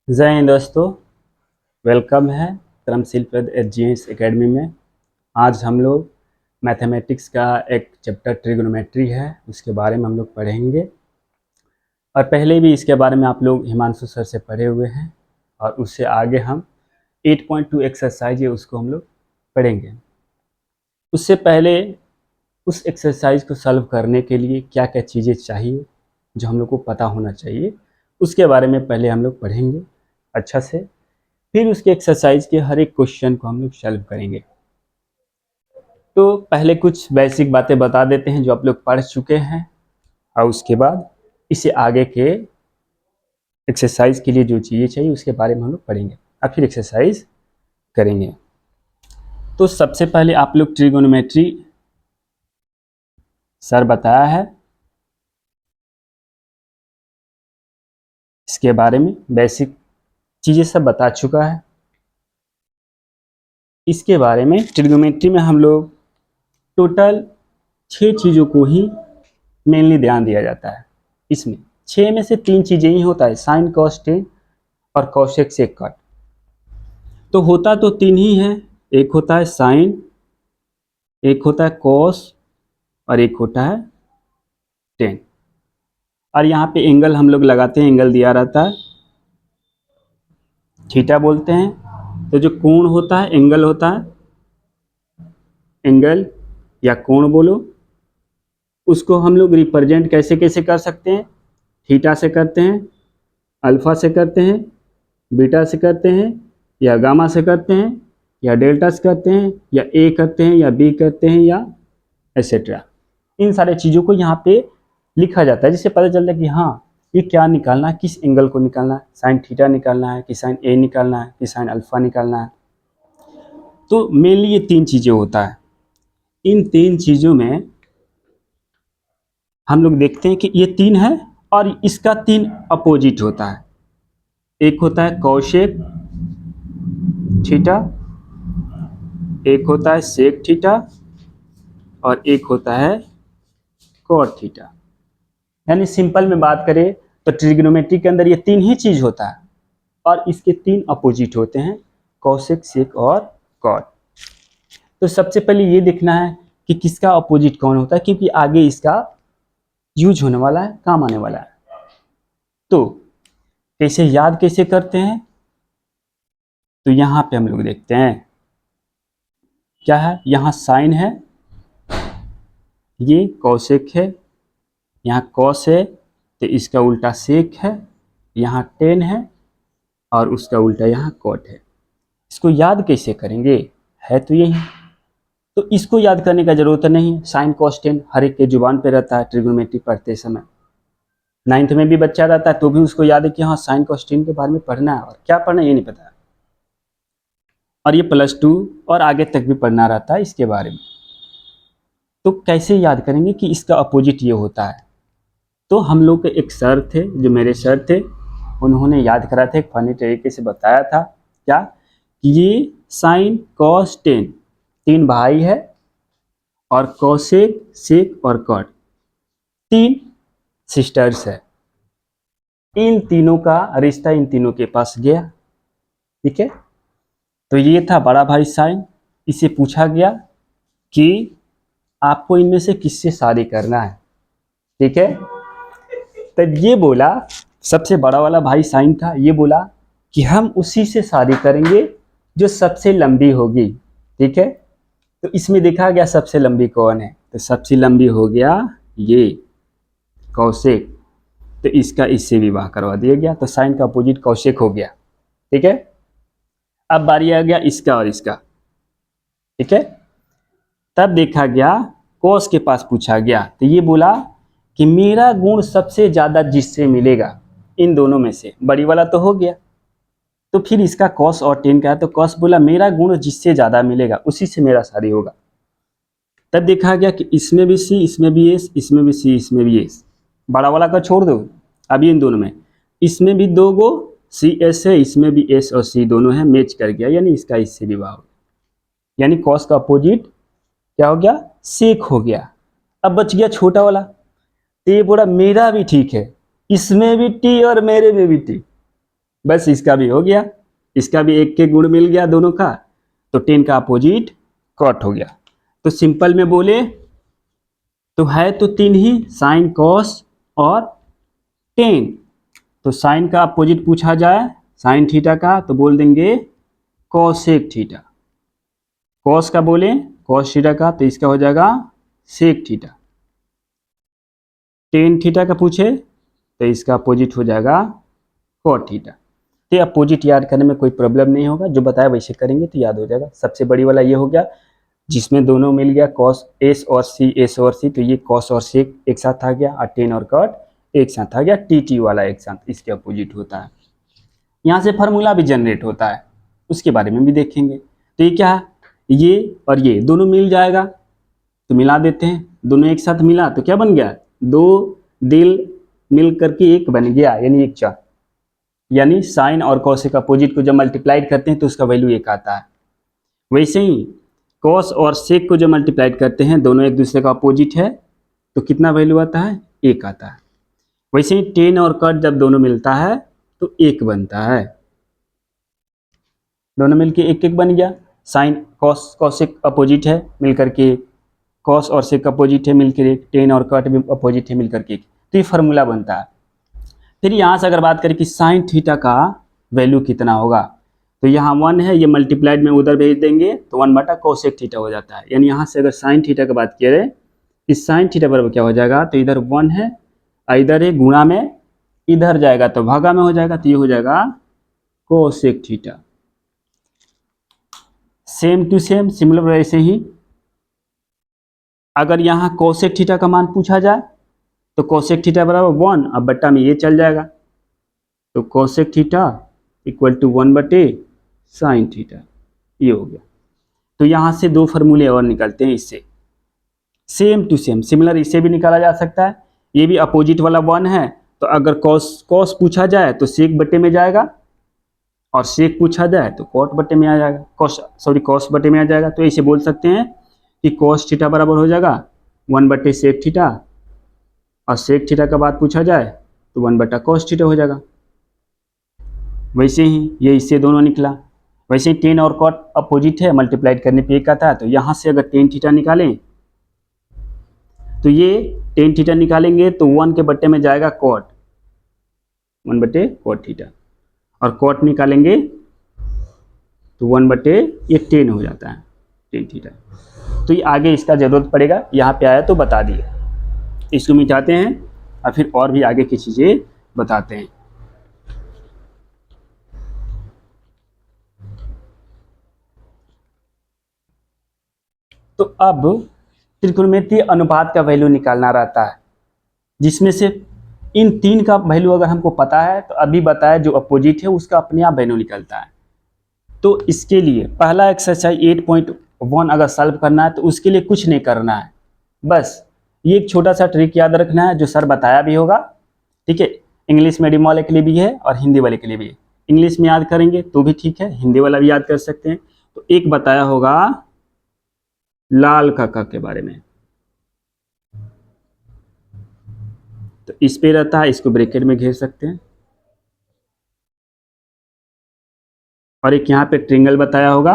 जय हिंद दोस्तों, वेलकम है क्रमशील पद एचजीएस एकेडमी में। आज हम लोग मैथमेटिक्स का एक चैप्टर ट्रिग्नोमेट्री है, उसके बारे में हम लोग पढ़ेंगे। और पहले भी इसके बारे में आप लोग हिमांशु सर से पढ़े हुए हैं, और उससे आगे हम 8.2 एक्सरसाइज है उसको हम लोग पढ़ेंगे। उससे पहले उस एक्सरसाइज को सॉल्व करने के लिए क्या क्या चीज़ें चाहिए जो हम लोग को पता होना चाहिए, उसके बारे में पहले हम लोग पढ़ेंगे अच्छा से। फिर उसके एक्सरसाइज के हर एक क्वेश्चन को हम लोग सॉल्व करेंगे। तो पहले कुछ बेसिक बातें बता देते हैं जो आप लोग पढ़ चुके हैं, और उसके बाद इसे आगे के एक्सरसाइज के लिए जो चीज़ें चाहिए उसके बारे में हम लोग पढ़ेंगे और फिर एक्सरसाइज करेंगे। तो सबसे पहले आप लोग ट्रिगोनोमेट्री सर बताया है, इसके बारे में बेसिक चीज़ें सब बता चुका है। इसके बारे में ट्रिगोनोमेट्री में हम लोग टोटल 6 चीज़ों को ही मेनली ध्यान दिया जाता है। इसमें 6 में से 3 चीज़ें ही होता है, साइन कॉस टेन और कॉसेक सेक कॉट। तो होता तो 3 ही है, एक होता है साइन, एक होता है कॉस और एक होता है टेन। और यहाँ पे एंगल हम लोग लगाते हैं, एंगल दिया रहता है, थीटा बोलते हैं। तो जो कोण होता है, एंगल होता है, एंगल या कोण बोलो, उसको हम लोग रिप्रेजेंट कैसे कैसे कर सकते हैं। थीटा से करते हैं, अल्फा से करते हैं, बीटा से करते हैं, या गामा से करते हैं, या डेल्टा से करते हैं, या ए करते हैं, या बी करते हैं, या एसेट्रा। इन सारे चीज़ों को यहाँ पे लिखा जाता है, जिससे पता चलता है कि हाँ ये क्या निकालना है, किस एंगल को निकालना है, साइन थीटा निकालना है कि साइन ए निकालना है कि साइन अल्फा निकालना है। तो मेनली ये 3 चीज़ें होता है। इन 3 चीज़ों में हम लोग देखते हैं कि ये 3 है और इसका 3 अपोजिट होता है। एक होता है कॉसेक थीटा, एक होता है सेक थीटा और एक होता है कॉट थीटा। यानी सिंपल में बात करें तो ट्रिग्नोमेट्री के अंदर ये 3 ही चीज होता है और इसके 3 अपोजिट होते हैं, कॉसेक सेक और कॉट। तो सबसे पहले ये देखना है कि किसका अपोजिट कौन होता है, क्योंकि आगे इसका यूज होने वाला है, काम आने वाला है। तो कैसे याद कैसे करते हैं, तो यहाँ पे हम लोग देखते हैं क्या है। यहाँ साइन है, ये कॉसेक है, यहाँ कॉस है तो इसका उल्टा सेक है, यहाँ टेन है और उसका उल्टा यहाँ कॉट है। इसको याद कैसे करेंगे, है तो यही। तो इसको याद करने का जरूरत नहीं है, साइन कॉस टेन हर एक के जुबान पे रहता है ट्रिग्नोमेट्री पढ़ते समय। 9th में भी बच्चा रहता है तो भी उसको याद है कि हाँ साइन कॉस टेन के बारे में पढ़ना है, और क्या पढ़ना है ये नहीं पता। और ये +2 और आगे तक भी पढ़ना रहता है इसके बारे में। तो कैसे याद करेंगे कि इसका अपोजिट ये होता है। तो हम लोग के एक सर थे, जो मेरे सर थे, उन्होंने याद करा था, एक फनी तरीके से बताया था क्या कि ये साइन कॉस टेन 3 भाई है और कॉसेक सेक और कॉट 3 सिस्टर्स है। इन तीनों का रिश्ता इन तीनों के पास गया, ठीक है। तो ये था बड़ा भाई साइन, इसे पूछा गया कि आपको इनमें से किससे शादी करना है, ठीक है। तब ये बोला, सबसे बड़ा वाला भाई साइन था, ये बोला कि हम उसी से शादी करेंगे जो सबसे लंबी होगी, ठीक है। तो इसमें देखा गया सबसे लंबी कौन है, तो सबसे लंबी हो गया ये कौशिक। तो इसका इससे विवाह करवा दिया गया, तो साइन का अपोजिट कौशिक हो गया, ठीक है। अब बारी आ गया इसका और इसका, ठीक है। तब देखा गया कौश के पास पूछा गया, तो ये बोला कि मेरा गुण सबसे ज्यादा जिससे मिलेगा इन दोनों में से, बड़ी वाला तो हो गया, तो फिर इसका कॉस और टेन का है, तो कॉस बोला मेरा गुण जिससे ज्यादा मिलेगा उसी से मेरा शादी होगा। तब देखा गया कि इसमें भी सी, इसमें भी एस, इसमें भी सी, इसमें भी एस, बड़ा वाला का छोड़ दो। अभी इन दोनों में, इसमें भी 2 गो सी एस है, इसमें भी एस और सी दोनों है, मैच कर गया, यानी इसका इससे विवाह हो गया। यानी कॉस का अपोजिट क्या हो गया, सेक हो गया। अब बच गया छोटा वाला, तो ये बोला मेरा भी ठीक है, इसमें भी टी और मेरे में भी टी, बस इसका भी हो गया, इसका भी एक के गुण मिल गया दोनों का, तो टेन का अपोजिट कॉट हो गया। तो सिंपल में बोले तो है तो तीन ही, साइन कॉस और टेन। तो साइन का अपोजिट पूछा जाए साइन थीटा का तो बोल देंगे कॉसेक थीटा। कॉस का बोले कॉस थीटा का तो इसका हो जाएगा सेक थीटा। टेन थीटा का पूछे तो इसका अपोजिट हो जाएगा कॉट थीटा। तो अपोजिट याद करने में कोई प्रॉब्लम नहीं होगा, जो बताया वैसे करेंगे तो याद हो जाएगा। सबसे बड़ी वाला ये हो गया जिसमें दोनों मिल गया कॉस एस और सी, एस और सी, तो ये कॉस और सेक एक साथ आ गया और टेन और कॉट एक साथ आ गया, टी टी वाला एक साथ, इसके अपोजिट होता है। यहाँ से फार्मूला भी जनरेट होता है, उसके बारे में भी देखेंगे। तो ये क्या है, ये और ये दोनों मिल जाएगा तो मिला देते हैं, दोनों एक साथ मिला तो क्या बन गया, दो दिल मिल करके एक बन गया, यानी एक चार। यानी साइन और कॉसेक अपोजिट को जब मल्टीप्लाइड करते हैं तो उसका वैल्यू एक आता है। वैसे ही कॉस और सेक को जब मल्टीप्लाइड करते हैं दोनों एक दूसरे का अपोजिट है तो कितना वैल्यू आता है, एक आता है। वैसे ही टेन और कट जब दोनों मिलता है तो एक बनता है, दोनों मिलके एक एक बन गया। साइन कॉस कॉसेक अपोजिट है मिलकर के, कॉस और सेक अपोजिट है मिलकर एक, टेन और कट भी अपोजिट है मिलकर के एक, तो ये फार्मूला बनता है। फिर यहाँ से अगर बात करें कि साइन थीटा का वैल्यू कितना होगा, तो यहाँ 1 है, ये मल्टीप्लाइड में उधर भेज देंगे तो 1/कोसेक थीटा हो जाता है। यानी यहाँ से अगर साइन थीटा की बात करें कि साइन थीटा बराबर क्या हो जाएगा, तो इधर 1 है, इधर है गुणा में, इधर जाएगा तो भागा में हो जाएगा, तो ये हो जाएगा cosec theta. Same to same similar वैसे ही अगर यहाँ कोसेक थीटा का मान पूछा जाए तो कोसेक थीटा बराबर 1, अब बट्टा में ये चल जाएगा, तो कोसेक थीटा इक्वल टू 1/साइन थीटा, ये हो गया। तो यहाँ से दो फार्मूले और निकलते हैं इससे, सेम टू सेम सिमिलर इससे भी निकाला जा सकता है। ये भी अपोजिट वाला 1 है तो अगर कॉस कॉस पूछा जाए तो सेक बटे में जाएगा, और सेक पूछा जाए तो कॉट बटे में आ जाएगा, कॉस बटे में आ जाएगा। तो ऐसे बोल सकते हैं कि कॉस थीटा बराबर हो जाएगा 1/सेक थीटा, और सेक थीटा का बात पूछा जाए तो 1/कॉस थीटा हो जाएगा। वैसे ही ये इससे दोनों निकला। वैसे ही टेन और कॉट अपोजिट है, मल्टीप्लाइड करने पे एक आता है, तो यहाँ से अगर टेन थीटा निकालें तो ये टेन थीटा निकालेंगे तो 1 के बट्टे में जाएगा कॉट, 1/कॉट थीटा, और कॉट निकालेंगे तो 1/ये 10 हो जाता है, टेन थीटा। तो ये आगे इसका जरूरत पड़ेगा, यहाँ पे आया तो बता दिए। इसको मिटाते हैं और फिर और भी आगे की चीज़ें बताते हैं। तो अब त्रिकोणमितीय अनुपात का वैल्यू निकालना रहता है, जिसमें से इन तीन का वैल्यू अगर हमको पता है तो अभी बताया जो अपोजिट है उसका अपने आप वैल्यू निकलता है। तो इसके लिए पहला एक्सरसाइज 8.1 अगर सॉल्व करना है तो उसके लिए कुछ नहीं करना है, बस ये एक छोटा सा ट्रिक याद रखना है जो सर बताया भी होगा, ठीक है। इंग्लिश मीडियम वाले के लिए भी है और हिंदी वाले के लिए भी है। इंग्लिश में याद करेंगे तो भी ठीक है, हिंदी वाला भी याद कर सकते हैं। तो एक बताया होगा लाल काका के बारे में, तो इस पे रहता है, इसको ब्रैकेट में घेर सकते हैं। और एक यहाँ पे ट्रिंगल बताया होगा,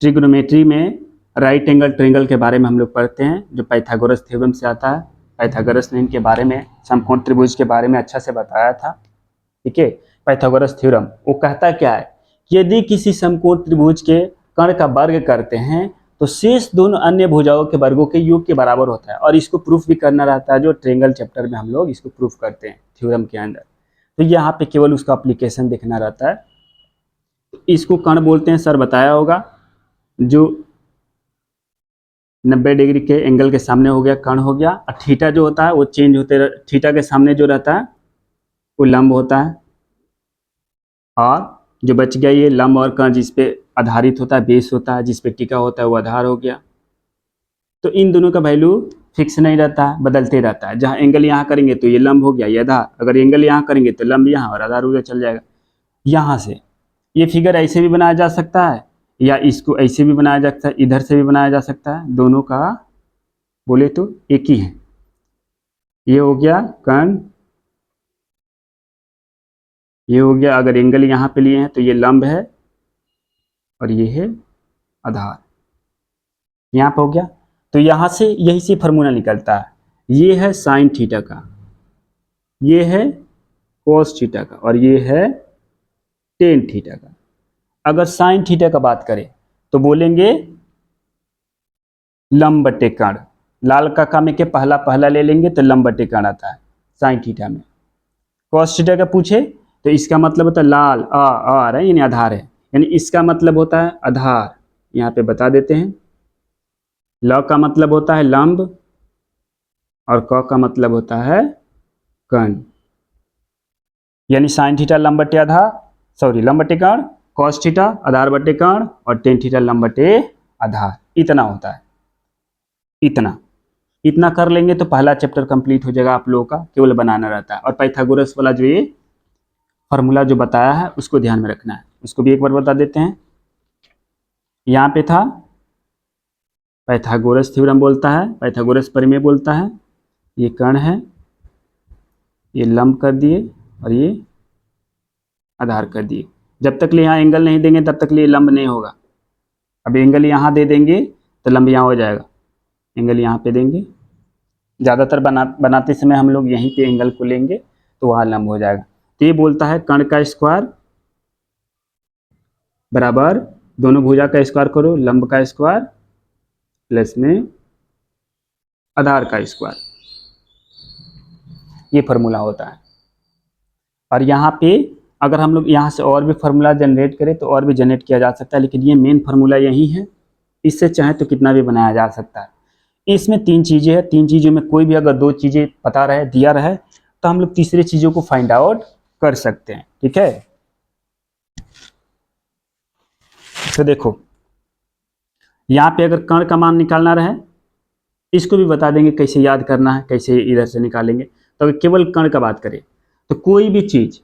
ट्रिग्नोमेट्री में राइट एंगल ट्रिंगल के बारे में हम लोग पढ़ते हैं, जो पाइथागोरस थ्योरम से आता है। पाइथागोरस ने इनके बारे में, समकोण त्रिभुज के बारे में अच्छा से बताया था, ठीक है। पाइथागोरस थ्योरम वो कहता क्या है, यदि किसी समकोण त्रिभुज के कर्ण का वर्ग करते हैं तो शेष दोनों अन्य भुजाओं के वर्गों के योग के बराबर होता है। और इसको प्रूफ भी करना रहता है, जो ट्रिंगल चैप्टर में हम लोग इसको प्रूफ करते हैं थ्योरम के अंदर। तो यहाँ पे केवल उसका एप्लीकेशन देखना रहता है। इसको कर्ण बोलते हैं, सर बताया होगा, जो 90 डिग्री के एंगल के सामने हो गया कर्ण हो गया। और थीटा जो होता है वो चेंज होते, थीटा के सामने जो रहता है वो लंब होता है, और जो बच गया ये लंब और कर्ण जिस पे आधारित होता है, बेस होता है, जिस पे टिका होता है वो आधार हो गया। तो इन दोनों का वैल्यू फिक्स नहीं रहता है, बदलते रहता है। जहाँ एंगल यहाँ करेंगे तो ये लंब हो गया, ये आधार, अगर एंगल यहाँ करेंगे तो लंब यहाँ और आधार उधर चल जाएगा। यहाँ से ये फिगर ऐसे भी बनाया जा सकता है, या इसको ऐसे भी बनाया जा सकता है, इधर से भी बनाया जा सकता है, दोनों का बोले तो एक ही है। ये हो गया कर्ण ये हो गया। अगर एंगल यहाँ पे लिए हैं तो ये लंब है और ये है आधार, यहाँ पे हो गया। तो यहाँ से यही से फार्मूला निकलता है, ये है साइन थीटा का, ये है कोस थीटा का और ये है टेन थीटा का। अगर साइन थीटा का बात करें तो बोलेंगे लंब बटे कर्ण, लाल काका में के पहला पहला ले लेंगे तो लंब बटे कर्ण आता है साइन थीटा में। कॉस थीटा का पूछे तो इसका मतलब होता है लाल आ रहा है यानी आधार है, यानी इसका मतलब होता है आधार, यहाँ पे बता देते हैं। ल का मतलब होता है लंब और क का मतलब होता है कर्ण, यानी साइन थीटा लंब बटे आधार, सॉरी लंब बटे कर्ण, कॉस थीटा आधार बटे कर्ण और टेन थीटा लंब बटे आधार। इतना होता है, इतना कर लेंगे तो पहला चैप्टर कंप्लीट हो जाएगा आप लोगों का, केवल बनाना रहता है। और पाइथागोरस वाला जो ये फार्मूला जो बताया है उसको ध्यान में रखना है, उसको भी एक बार बता देते हैं। यहाँ पे था पाइथागोरस थ्योरम बोलता है, पाइथागोरस प्रमेय बोलता है, ये कर्ण है, ये लंब कर दिए और ये आधार कर दिए। जब तक ले यहाँ एंगल नहीं देंगे तब तक ले लंब नहीं होगा। अब एंगल यहाँ दे देंगे तो लंब यहाँ हो जाएगा, एंगल यहाँ पे देंगे, ज़्यादातर बनाते समय हम लोग यहीं पे एंगल को लेंगे तो वहाँ लंब हो जाएगा। तो ये बोलता है कर्ण का स्क्वायर बराबर दोनों भुजा का स्क्वायर करो, लंब का स्क्वायर प्लस में आधार का स्क्वायर, ये फार्मूला होता है। और यहाँ पे अगर हम लोग यहाँ से और भी फार्मूला जनरेट करें तो और भी जनरेट किया जा सकता है, लेकिन ये मेन फार्मूला यही है, इससे चाहे तो कितना भी बनाया जा सकता है। इसमें तीन चीज़ें हैं, तीन चीज़ों में कोई भी अगर दो चीज़ें पता रहे दिया रहे तो हम लोग तीसरी चीज़ों को फाइंड आउट कर सकते हैं, ठीक है। तो देखो यहाँ पे अगर कर्ण का मान निकालना रहे, इसको भी बता देंगे कैसे याद करना है, कैसे इधर से निकालेंगे। तो अगर केवल कर्ण का बात करें तो कोई भी चीज़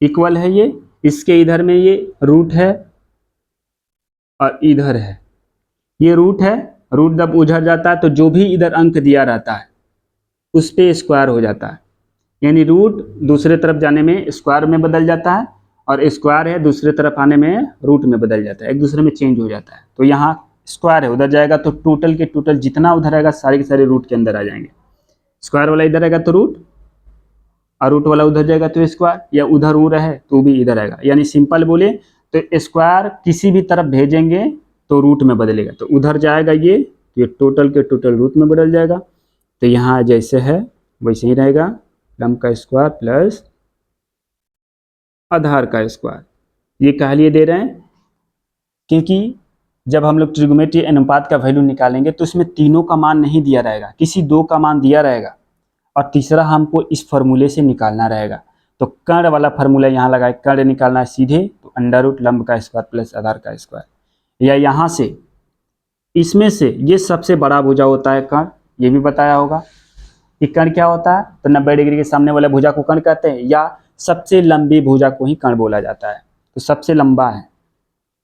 इक्वल है, ये इसके इधर में ये रूट है और इधर है ये रूट है, रूट जब उधर जाता है तो जो भी इधर अंक दिया रहता है उस पे स्क्वायर हो जाता है, यानी रूट दूसरे तरफ जाने में स्क्वायर में बदल जाता है और स्क्वायर है दूसरे तरफ आने में रूट में बदल जाता है, एक दूसरे में चेंज हो जाता है। तो यहाँ स्क्वायर है उधर जाएगा तो टोटल के टोटल जितना उधर आएगा सारे के सारे रूट के अंदर आ जाएंगे। स्क्वायर वाला इधर आएगा तो रूट और रूट वाला उधर जाएगा तो स्क्वायर, या उधर ऊ रहे तो भी इधर आएगा। यानी सिंपल बोले तो स्क्वायर किसी भी तरफ भेजेंगे तो रूट में बदलेगा, तो उधर जाएगा ये टोटल के टोटल रूट में बदल जाएगा। तो यहाँ जैसे है वैसे ही रहेगा, लंब का स्क्वायर प्लस आधार का स्क्वायर। ये कह लिए दे रहे हैं क्योंकि जब हम लोग त्रिगोनोमेट्री अनुपात का वैल्यू निकालेंगे तो उसमें तीनों का मान नहीं दिया रहेगा, किसी दो का मान दिया रहेगा और तीसरा हमको इस फॉर्मूले से निकालना रहेगा। तो कर्ण वाला फार्मूला यहाँ लगाए, कर्ण निकालना है सीधे तो अंडर रूट लंब का स्क्वायर प्लस आधार का स्क्वायर, या यहाँ से इसमें से ये सबसे बड़ा भुजा होता है कर्ण, ये भी बताया होगा कि कर्ण क्या होता है, तो 90 डिग्री के सामने वाले भुजा को कर्ण कहते हैं, या सबसे लंबी भुजा को ही कर्ण बोला जाता है। तो सबसे लंबा है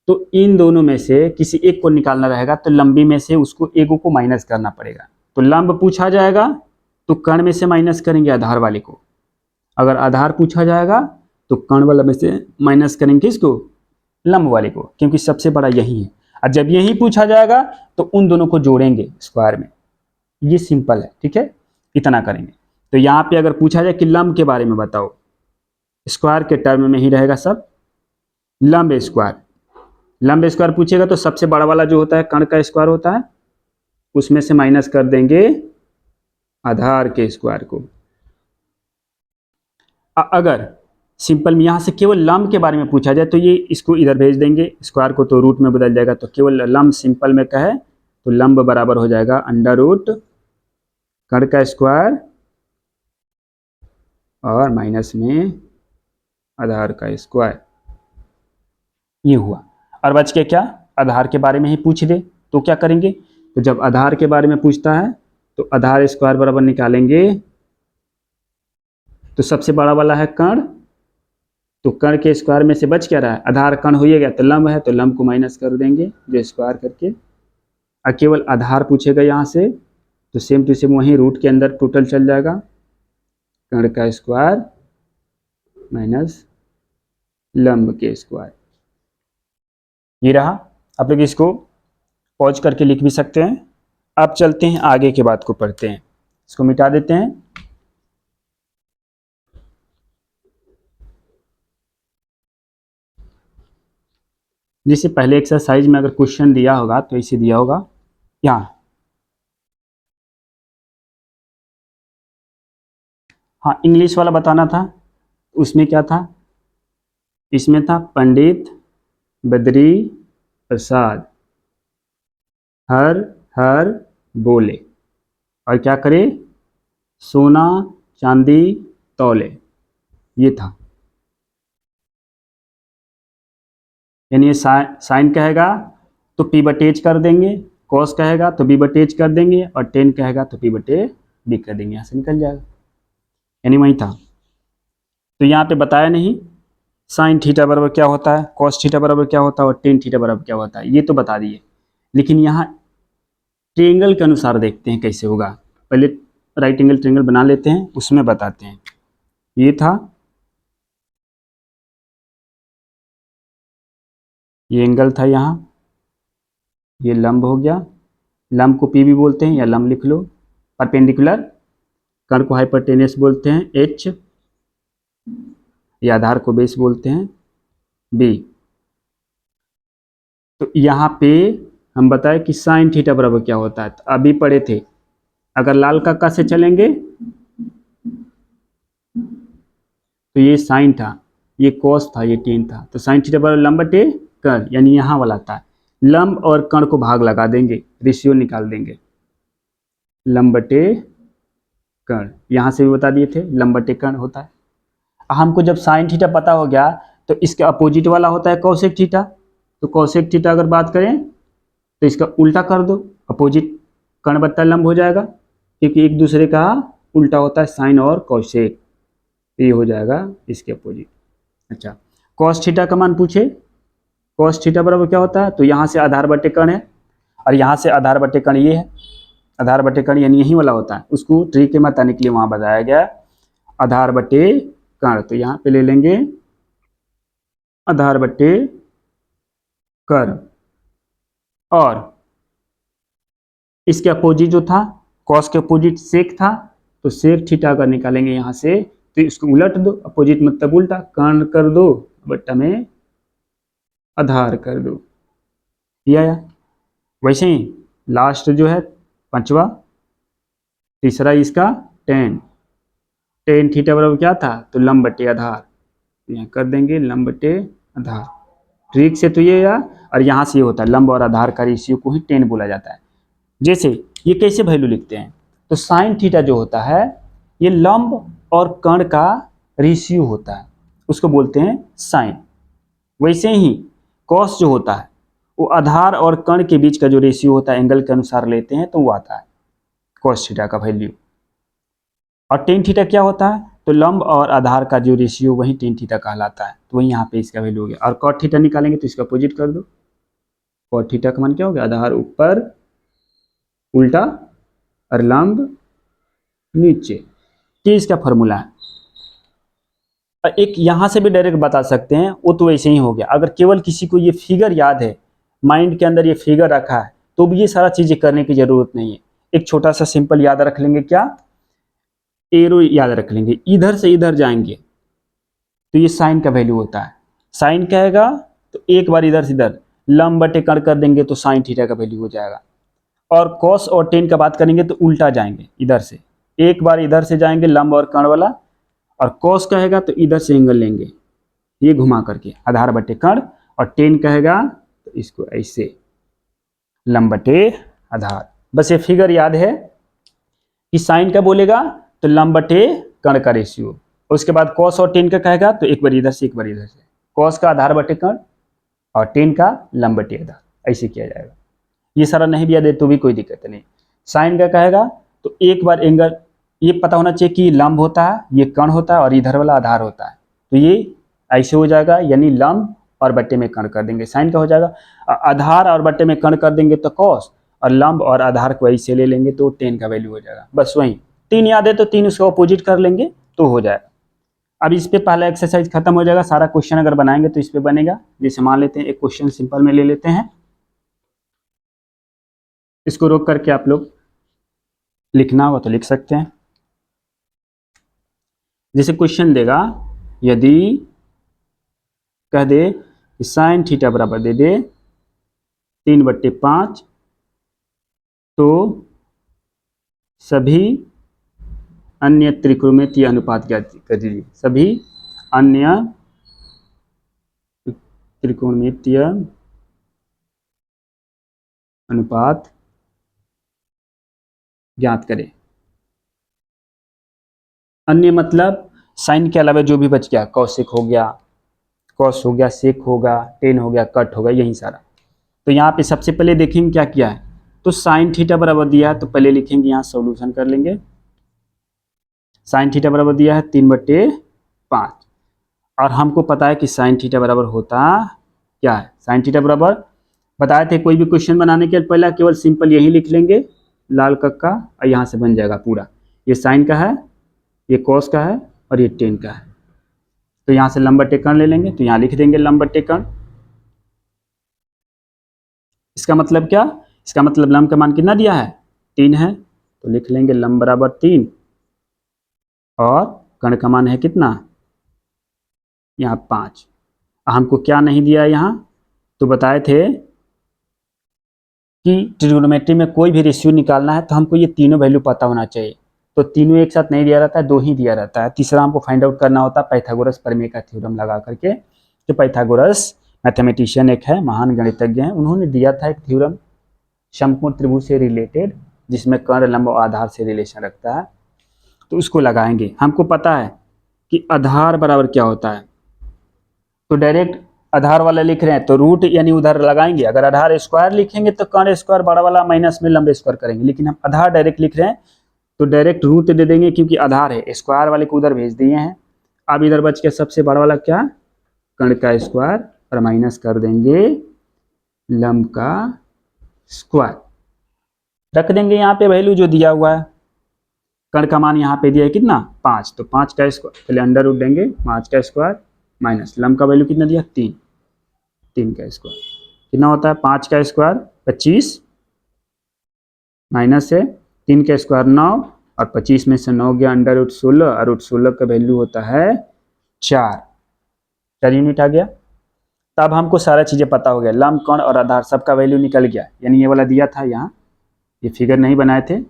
तो इन दोनों में से किसी एक को निकालना रहेगा, तो लंबी में से उसको एगो को माइनस करना पड़ेगा। तो लंब पूछा जाएगा तो कर्ण में से माइनस करेंगे आधार वाले को, अगर आधार पूछा जाएगा तो कर्ण वाला में से माइनस करेंगे किसको, लंब वाले को, क्योंकि सबसे बड़ा यही है। और जब यही पूछा जाएगा तो उन दोनों को जोड़ेंगे स्क्वायर में, ये सिंपल है, ठीक है, इतना करेंगे। तो यहाँ पे अगर पूछा जाए कि लंब के बारे में बताओ, स्क्वायर के टर्म में ही रहेगा सब, लंब स्क्वायर पूछेगा तो सबसे बड़ा वाला जो होता है कर्ण का स्क्वायर होता है, उसमें से माइनस कर देंगे आधार के स्क्वायर को। अगर सिंपल में यहाँ से केवल लंब के बारे में पूछा जाए तो ये इसको इधर भेज देंगे, स्क्वायर को तो रूट में बदल जाएगा, तो केवल लंब सिंपल में कहे तो लंब बराबर हो जाएगा अंडर रूट कर्ण का स्क्वायर और माइनस में आधार का स्क्वायर, ये हुआ। और बच के क्या, आधार के बारे में ही पूछ दे तो क्या करेंगे, तो जब आधार के बारे में पूछता है तो आधार स्क्वायर बराबर निकालेंगे, तो सबसे बड़ा वाला है कर्ण, तो कर्ण के स्क्वायर में से बच क्या रहा है, आधार कर्ण हो गया तो लंब है, तो लंब को माइनस कर देंगे जो स्क्वायर करके, और केवल आधार पूछेगा यहाँ से तो सेम टू सेम वहीं रूट के अंदर टोटल चल जाएगा, कर्ण का स्क्वायर माइनस लंब के स्क्वायर। ये रहा। आप लोग इसको पॉज करके लिख भी सकते हैं। अब चलते हैं आगे के बात को पढ़ते हैं। इसको मिटा देते हैं। जैसे पहले एक्सरसाइज में अगर क्वेश्चन दिया होगा तो इसे दिया होगा यहाँ। हाँ, इंग्लिश वाला बताना था। उसमें क्या था? इसमें था पंडित बद्री प्रसाद हर हर बोले, और क्या करे? सोना चांदी तौले। ये था। यानी ये साइन कहेगा तो पी बटे एच कर देंगे, कॉस कहेगा तो बी बटे एच कर देंगे, और टेन कहेगा तो पी बटे बी कर देंगे। यहाँ से निकल जाएगा। यानी वही था। तो यहाँ पे बताया नहीं साइन थीटा बराबर क्या होता है, कॉस थीटा बराबर क्या होता है, और टेन थीटा बराबर क्या होता है, ये तो बता दिए। लेकिन यहाँ ट्रेंगल के अनुसार देखते हैं कैसे होगा। पहले राइट एंगल ट्रेंगल बना लेते हैं, उसमें बताते हैं। ये था, ये एंगल था यहाँ, ये लंब हो गया। लंब को पी भी बोलते हैं, या लंब लिख लो। परपेंडिकुलर कर्ण को हाइपरटेनियस बोलते हैं एच, या आधार को बेस बोलते हैं बी। तो यहाँ पे हम बताए कि साइन थीटा बराबर क्या होता है। तो अभी पढ़े थे, अगर लाल कक्का से चलेंगे तो ये साइन था, ये कॉस था, ये टेन था। तो साइन थीटा बराबर लंब बटे कर्ण, यानी यहाँ वाला था। लंब और कर्ण को भाग लगा देंगे, रेशियो निकाल देंगे। लंब बटे कर्ण, यहाँ से भी बता दिए थे लंब बटे कर्ण होता है। हमको जब साइन थीटा पता हो गया तो इसके अपोजिट वाला होता है कॉसेक थीटा। तो कॉसेक थीटा अगर बात करें तो इसका उल्टा कर दो, अपोजिट कर्ण बट्टा लंब हो जाएगा, क्योंकि एक दूसरे का उल्टा होता है साइन और कॉसेक। ये हो जाएगा इसके अपोजिट। अच्छा, कॉस थीटा का मान पूछे, कॉस थीटा बराबर क्या होता है? तो यहाँ से आधार बटे कर्ण है, और यहाँ से आधार बटे कर्ण ये है। आधार बटे कर्ण यानी यही वाला होता है, उसको ट्री के मत आने के लिए वहाँ बताया गया आधार बटे कर्ण। तो यहाँ पे ले लेंगे आधार बटे कर्ण, और इसके अपोजिट जो था कॉस के अपोजिट सेक था, तो सेक थीटा अगर निकालेंगे यहाँ से तो इसको उलट दो, अपोजिट मतलब उल्टा, कर्ण कर दो बट्टा में आधार कर दो। ये आया। वैसे ही लास्ट जो है पांचवा, तीसरा इसका टेन। टेन थीटा बराबर क्या था? तो लंब बटे आधार। यहाँ कर देंगे लंब बटे आधार। ट्रिक से तो ये या, और यहाँ से ये होता है लंब और आधार का रेशियो को ही टेन बोला जाता है। जैसे ये कैसे वैल्यू लिखते हैं? तो साइन थीटा जो होता है ये लंब और कर्ण का रेशियो होता है, उसको बोलते हैं साइन। वैसे ही कॉस जो होता है वो आधार और कर्ण के बीच का जो रेशियो होता है एंगल के अनुसार लेते हैं तो वो आता है कॉस थीटा का वैल्यू। और टेन थीटा क्या होता है? तो लंब और आधार का जो रेशियो वही टेन थीटा कहलाता है। तो वही यहाँ पे इसका वैल्यू हो गया। और कॉट थीटा निकालेंगे तो इसका अपोजिट कर दो। कॉट थीटा का मान क्या हो गया? आधार ऊपर उल्टा और लंब नीचे। ये इसका फॉर्मूला है। और एक यहाँ से भी डायरेक्ट बता सकते हैं, वो तो वैसे ही हो गया। अगर केवल किसी को ये फिगर याद है, माइंड के अंदर ये फिगर रखा है, तो भी ये सारा चीजें करने की जरूरत नहीं है। एक छोटा सा सिंपल याद रख लेंगे, क्या? एरो याद रख लेंगे। इधर से इधर जाएंगे तो ये साइन का वैल्यू होता है। साइन कहेगा तो एक बार इधर से इधर लंब बटे कर्ण कर देंगे तो साइन थीटा का वैल्यू हो जाएगा। और कॉस और टेन का बात करेंगे तो उल्टा जाएंगे, इधर से एक बार इधर से जाएंगे लंब और कर्ण वाला, और कॉस कहेगा तो इधर से एंगल लेंगे ये घुमा करके आधार बटे कर्ण, और टेन कहेगा तो इसको ऐसे लंब बटे आधार। बस ये फिगर याद है कि साइन का बोलेगा तो लंब बटे कर्ण का रेशियो, उसके बाद कॉस और टेन का कहेगा तो एक बार इधर से एक बार इधर से, कॉस का आधार बटे कर्ण और टेन का लंब बटे आधार, ऐसे किया जाएगा। ये सारा नहीं भी याद है तो भी कोई दिक्कत नहीं। साइन का कहेगा तो एक बार एंगल ये पता होना चाहिए कि लंब होता है, ये कर्ण होता है, और इधर वाला आधार होता है, तो ये ऐसे हो जाएगा, यानी लंब और बट्टे में कर्ण कर देंगे, साइन का हो जाएगा। आधार और बट्टे में कर्ण कर देंगे तो कॉस, और लंब और आधार को ऐसे ले लेंगे तो टेन का वैल्यू हो जाएगा। बस वही तीन याद है तो तीन उसको अपोजिट कर लेंगे तो हो जाएगा। अब इस पे पहला एक्सरसाइज खत्म हो जाएगा, सारा क्वेश्चन अगर बनाएंगे तो इस पे बनेगा। जैसे मान लेते हैं एक क्वेश्चन सिंपल में ले लेते हैं, इसको रोक करके आप लोग लिखना होगा तो लिख सकते हैं। जैसे क्वेश्चन देगा, यदि कह दे कि साइन थीटा बराबर दे दे 3/5, तो सभी अन्य त्रिकोणमितीय अनुपात ज्ञात कर दीजिए। सभी अन्य त्रिकोणमितीय अनुपात ज्ञात करें। अन्य मतलब साइन के अलावा जो भी बच गया, कॉसेक हो गया, कॉस हो गया, सेक होगा, टेन हो गया, कट होगा, यही सारा। तो यहाँ पे सबसे पहले देखेंगे क्या किया है, तो साइन थीटा बराबर दिया है तो पहले लिखेंगे, यहाँ सॉल्यूशन कर लेंगे। साइन थीटा बराबर दिया है 3/5, और हमको पता है कि साइन थीटा बराबर होता क्या है। साइन थीटा बराबर बताए थे, कोई भी क्वेश्चन बनाने के पहले केवल सिंपल यही लिख लेंगे, लाल कक्का, और यहाँ से बन जाएगा पूरा। ये साइन का है, ये कॉस का है, और ये टेन का है। तो यहाँ से लंबा टेकन ले लेंगे, तो यहाँ लिख देंगे लंबा टेकन। इसका मतलब क्या, इसका मतलब लंब का मान कितना दिया है, 3 है, तो लिख लेंगे लंब बराबर 3, और कर्ण का मान है कितना, यहाँ 5। हमको क्या नहीं दिया है यहाँ, तो बताए थे कि ट्रिग्नोमेट्री में कोई भी रेशियो निकालना है तो हमको ये तीनों वैल्यू पता होना चाहिए। तो तीनों एक साथ नहीं दिया रहता है, 2 ही दिया रहता है। तीसरा हमको फाइंड आउट करना होता है पाइथागोरस प्रमेय का थ्योरम लगा करके। जो पाइथागोरस मैथमेटिशियन एक है, महान गणितज्ञ हैं, उन्होंने दिया था एक थ्योरम समकोण त्रिभुज से रिलेटेड, जिसमें कर्ण, लंब और आधार से रिलेशन रखता है। तो उसको लगाएंगे। हमको पता है कि आधार बराबर क्या होता है, तो डायरेक्ट आधार वाला लिख रहे हैं तो रूट यानी उधर लगाएंगे। अगर आधार स्क्वायर लिखेंगे तो कर्ण स्क्वायर बड़ा वाला माइनस में लंब स्क्वायर करेंगे, लेकिन हम आधार डायरेक्ट लिख रहे हैं तो डायरेक्ट रूट दे देंगे, क्योंकि आधार है, स्क्वायर वाले को उधर भेज दिए हैं। अब इधर बच के सबसे बड़ा वाला क्या, कर्ण का स्क्वायर, और माइनस कर देंगे लंब का स्क्वायर। रख देंगे यहाँ पे वैल्यू जो दिया हुआ है। कर्ण का मान यहाँ पे दिया है कितना, 5, तो 5 का स्क्वायर, पहले अंडर रूट देंगे, 5 का स्क्वायर माइनस लंब का वैल्यू कितना दिया, 3, 3 का स्क्वायर कितना होता है, 5 का स्क्वायर 25, माइनस है 3 का स्क्वायर 9, और 25 में से 9 गया अंडर रूट 16, और रूट 16 का वैल्यू होता है 4 यूनिट आ गया। तब हमको सारा चीज़ें पता हो गया, लंब, कर्ण और आधार सबका वैल्यू निकल गया। यानी ये वाला दिया था, यहाँ ये फिगर नहीं बनाए थे,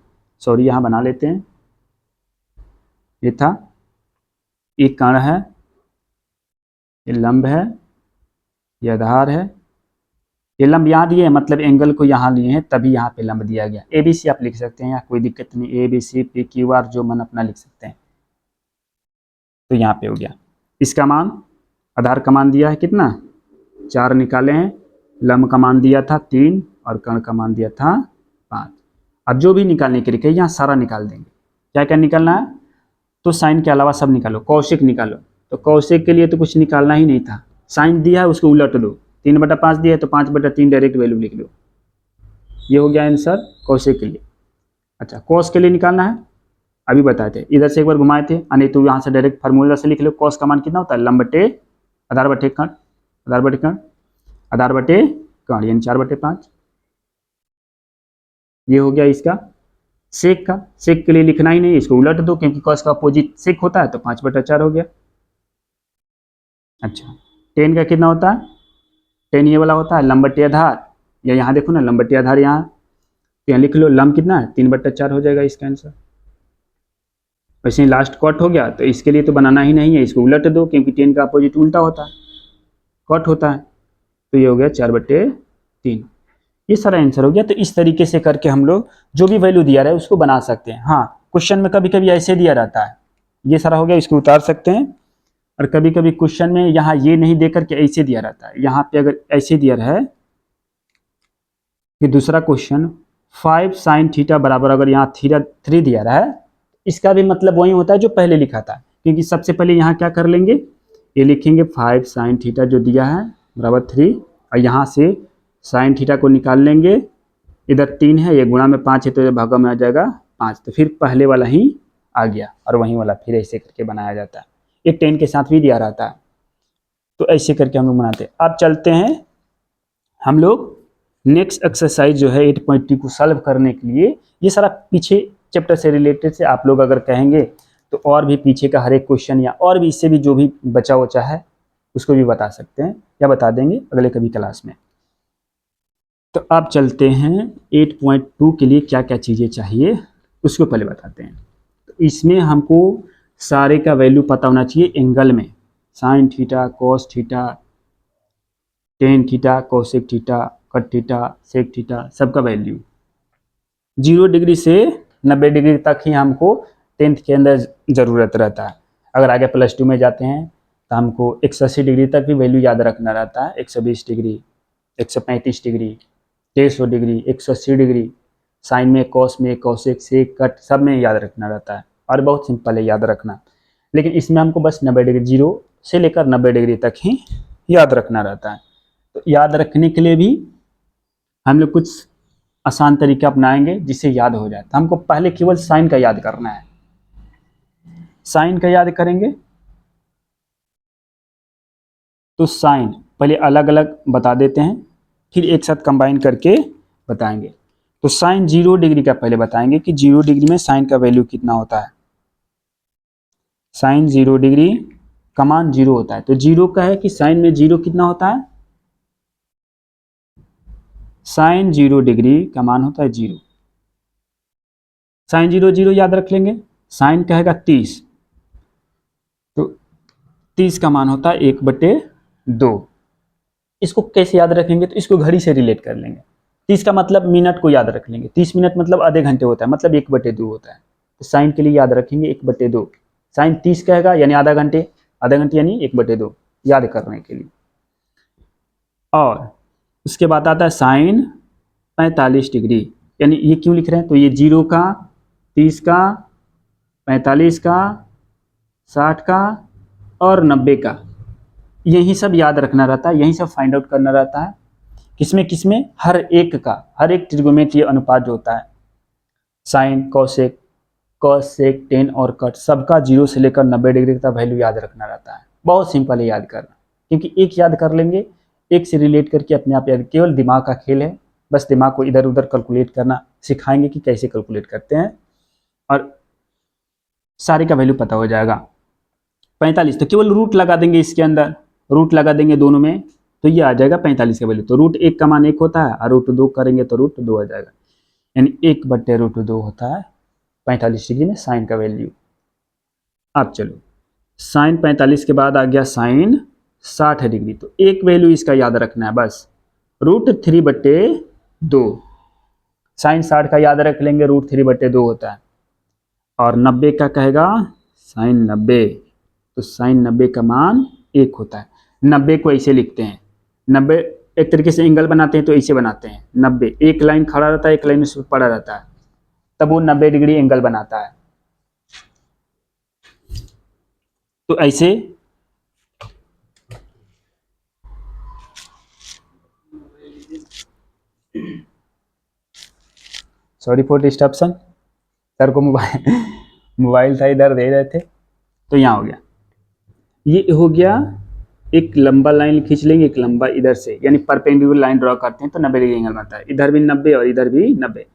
सॉरी, यहाँ बना लेते हैं। ये था, ये कर्ण है, ये लंब है, ये आधार है, ये लंब यहाँ दिए हैं, मतलब एंगल को यहाँ लिए हैं, तभी यहाँ पे लंब दिया गया। ए बी सी आप लिख सकते हैं, यहाँ कोई दिक्कत नहीं, A B C P Q R जो मन अपना लिख सकते हैं। तो यहाँ पे हो गया। इसका मान, आधार का मान दिया है कितना, 4 निकाले हैं, लंब का मान दिया था 3, और कर्ण का मान दिया था 5। अब जो भी निकालने के लिए यहाँ सारा निकाल देंगे। क्या क्या निकालना है, तो साइन के अलावा सब निकालो, कौशिक निकालो। तो कौशिक के लिए तो कुछ निकालना ही नहीं था, साइन दिया है उसको उलट दो, 3/5 दिया है तो 5/3 डायरेक्ट वैल्यू लिख लो। ये हो गया आंसर कौशिक के लिए। अच्छा, कॉस के लिए निकालना है, अभी बताए थे, इधर से एक बार घुमाए थे, नहीं तो यहाँ से डायरेक्ट फार्मूला से लिख लो। कॉस का मान कितना होता है, लंब बटे आधार बटे कर्ण, आधार बटे कर्ण, आधार बटे कर्ण, यानी 4/5। ये हो गया इसका। सेक का, सेक के लिए लिखना ही नहीं, इसको उलट दो, क्योंकि कॉस का अपोजिट सेक होता है, तो 5/4 हो गया। अच्छा, टेन का कितना होता है, टेन ये वाला होता है लंब बटे आधार, या यहाँ देखो ना लंब बटे आधार, यहाँ तो यहाँ लिख लो लंब कितना है, 3/4 हो जाएगा इसका आंसर। वैसे ही लास्ट कट हो गया, तो इसके लिए तो बनाना ही नहीं है, इसको उलट दो, क्योंकि 10 का अपोजिट उल्टा होता है, कट होता है। तो ये हो गया 4/3, ये सारा आंसर हो गया। तो इस तरीके से करके हम लोग जो भी वैल्यू दिया रहा है उसको बना सकते हैं। हाँ, क्वेश्चन में कभी कभी ऐसे दिया रहता है, ये सारा हो गया, इसको उतार सकते हैं। और कभी कभी क्वेश्चन में यहाँ ये नहीं दे करके ऐसे दिया रहता है। यहाँ पे अगर ऐसे दिया रहा है कि दूसरा क्वेश्चन 5 sin थीटा बराबर, अगर यहाँ 3 दिया रहा है, इसका भी मतलब वही होता है जो पहले लिखा था, क्योंकि सबसे पहले यहाँ क्या कर लेंगे, ये लिखेंगे 5 sin थीटा जो दिया है बराबर 3, और यहाँ से sin थीटा को निकाल लेंगे। इधर 3 है, ये गुणा में 5 है, तो ये भागा में आ जाएगा 5, तो फिर पहले वाला ही आ गया, और वही वाला फिर ऐसे करके बनाया जाता है। ये 10 के साथ भी दिया रहता है। तो ऐसे करके हम लोग बनाते हैं। अब चलते हैं हम लोग नेक्स्ट एक्सरसाइज जो है 8.2 को सॉल्व करने के लिए। ये सारा पीछे चैप्टर से रिलेटेड से आप लोग अगर कहेंगे तो और भी पीछे का हर एक क्वेश्चन या और भी इससे भी जो भी बचा उचा है उसको भी बता सकते हैं या बता देंगे अगले कभी क्लास में। तो अब चलते हैं 8.2 के लिए क्या क्या चीज़ें चाहिए उसको पहले बताते हैं। तो इसमें हमको सारे का वैल्यू पता होना चाहिए एंगल में, sine theta, cos theta, tan theta, cosec theta, cot theta, sec theta, सबका वैल्यू 0 डिग्री से 90 डिग्री तक ही हमको 10th के अंदर ज़रूरत रहता है। अगर आगे +2 में जाते हैं तो हमको 180 डिग्री तक भी वैल्यू याद रखना रहता है। 120 degree, 135 degree, 150 degree, 180 degree, sine में, कॉस में, कोसेक, सेक, कट सब में याद रखना रहता है और बहुत सिंपल है याद रखना। लेकिन इसमें हमको बस 90 डिग्री 0 से लेकर 90 डिग्री तक ही याद रखना रहता है। तो याद रखने के लिए भी हम लोग कुछ आसान तरीका अपनाएंगे जिससे याद हो जाए। तो हमको पहले केवल साइन का याद करना है। साइन का याद करेंगे तो साइन पहले अलग अलग बता देते हैं फिर एक साथ कंबाइन करके बताएंगे। तो साइन 0 डिग्री का पहले बताएंगे कि 0 डिग्री में साइन का वैल्यू कितना होता है। साइन 0 डिग्री का मान 0 होता है। तो 0 का है कि साइन में 0 कितना होता है, साइन 0 डिग्री का मान होता है 0। साइन 0 0 याद रख लेंगे। साइन कहेगा 30 तो 30 का मान होता है 1/2। इसको कैसे याद रखेंगे तो इसको घड़ी से रिलेट कर लेंगे। 30 का मतलब मिनट को याद रख लेंगे। 30 मिनट मतलब आधे घंटे होता है, मतलब 1/2 होता है। तो साइन के लिए याद रखेंगे 1/2। साइन 30 कहेगा यानी आधा घंटे यानी 1/2 याद करने के लिए। और उसके बाद आता है साइन 45 डिग्री, यानी ये क्यों लिख रहे हैं तो ये 0 का, 30 का, 45 का, 60 का और 90 का, यही सब याद रखना रहता है, यही सब फाइंड आउट करना रहता है। किसमें हर एक का, हर एक त्रिकोणमितीय अनुपात जो होता है, साइन, कोसेक, कोसेक, टेन और कट, सबका 0 से लेकर 90 डिग्री तक वैल्यू याद रखना रहता है। बहुत सिंपल है याद करना, क्योंकि एक याद कर लेंगे, एक से रिलेट करके अपने आप याद, केवल दिमाग का खेल है। बस दिमाग को इधर उधर कैलकुलेट करना सिखाएंगे कि कैसे कैलकुलेट करते हैं और सारे का वैल्यू पता हो जाएगा। 45 तो केवल रूट लगा देंगे, इसके अंदर रूट लगा देंगे दोनों में तो ये आ जाएगा 45 का वैल्यू। तो √1 का मान 1 होता है और √2 करेंगे तो √2 आ जाएगा, यानी 1/√2 होता है 45 डिग्री में साइन का वैल्यू। अब चलो साइन 45 के बाद आ गया साइन 60 डिग्री। तो एक वैल्यू इसका याद रखना है बस, √3/2। साइन 60 का याद रख लेंगे, √3/2 होता है। और 90 का कहेगा साइन 90, तो साइन 90 का मान 1 होता है। 90 को ऐसे लिखते हैं, 90 एक तरीके से एंगल बनाते हैं तो ऐसे बनाते हैं। 90 एक लाइन खड़ा रहता है, एक लाइन में पड़ा रहता है, तब वो 90 डिग्री एंगल बनाता है। तो ऐसे सॉरी फॉर डिस्टर्बन, सर को मोबाइल था इधर दे रहे थे। तो यहाँ हो गया, ये हो गया एक लंबा लाइन खींच लेंगे, एक लंबा इधर से, यानी परपेंडिकुलर लाइन ड्रॉ करते हैं तो 90 डिग्री एंगल बनता है। इधर भी 90 और इधर भी 90,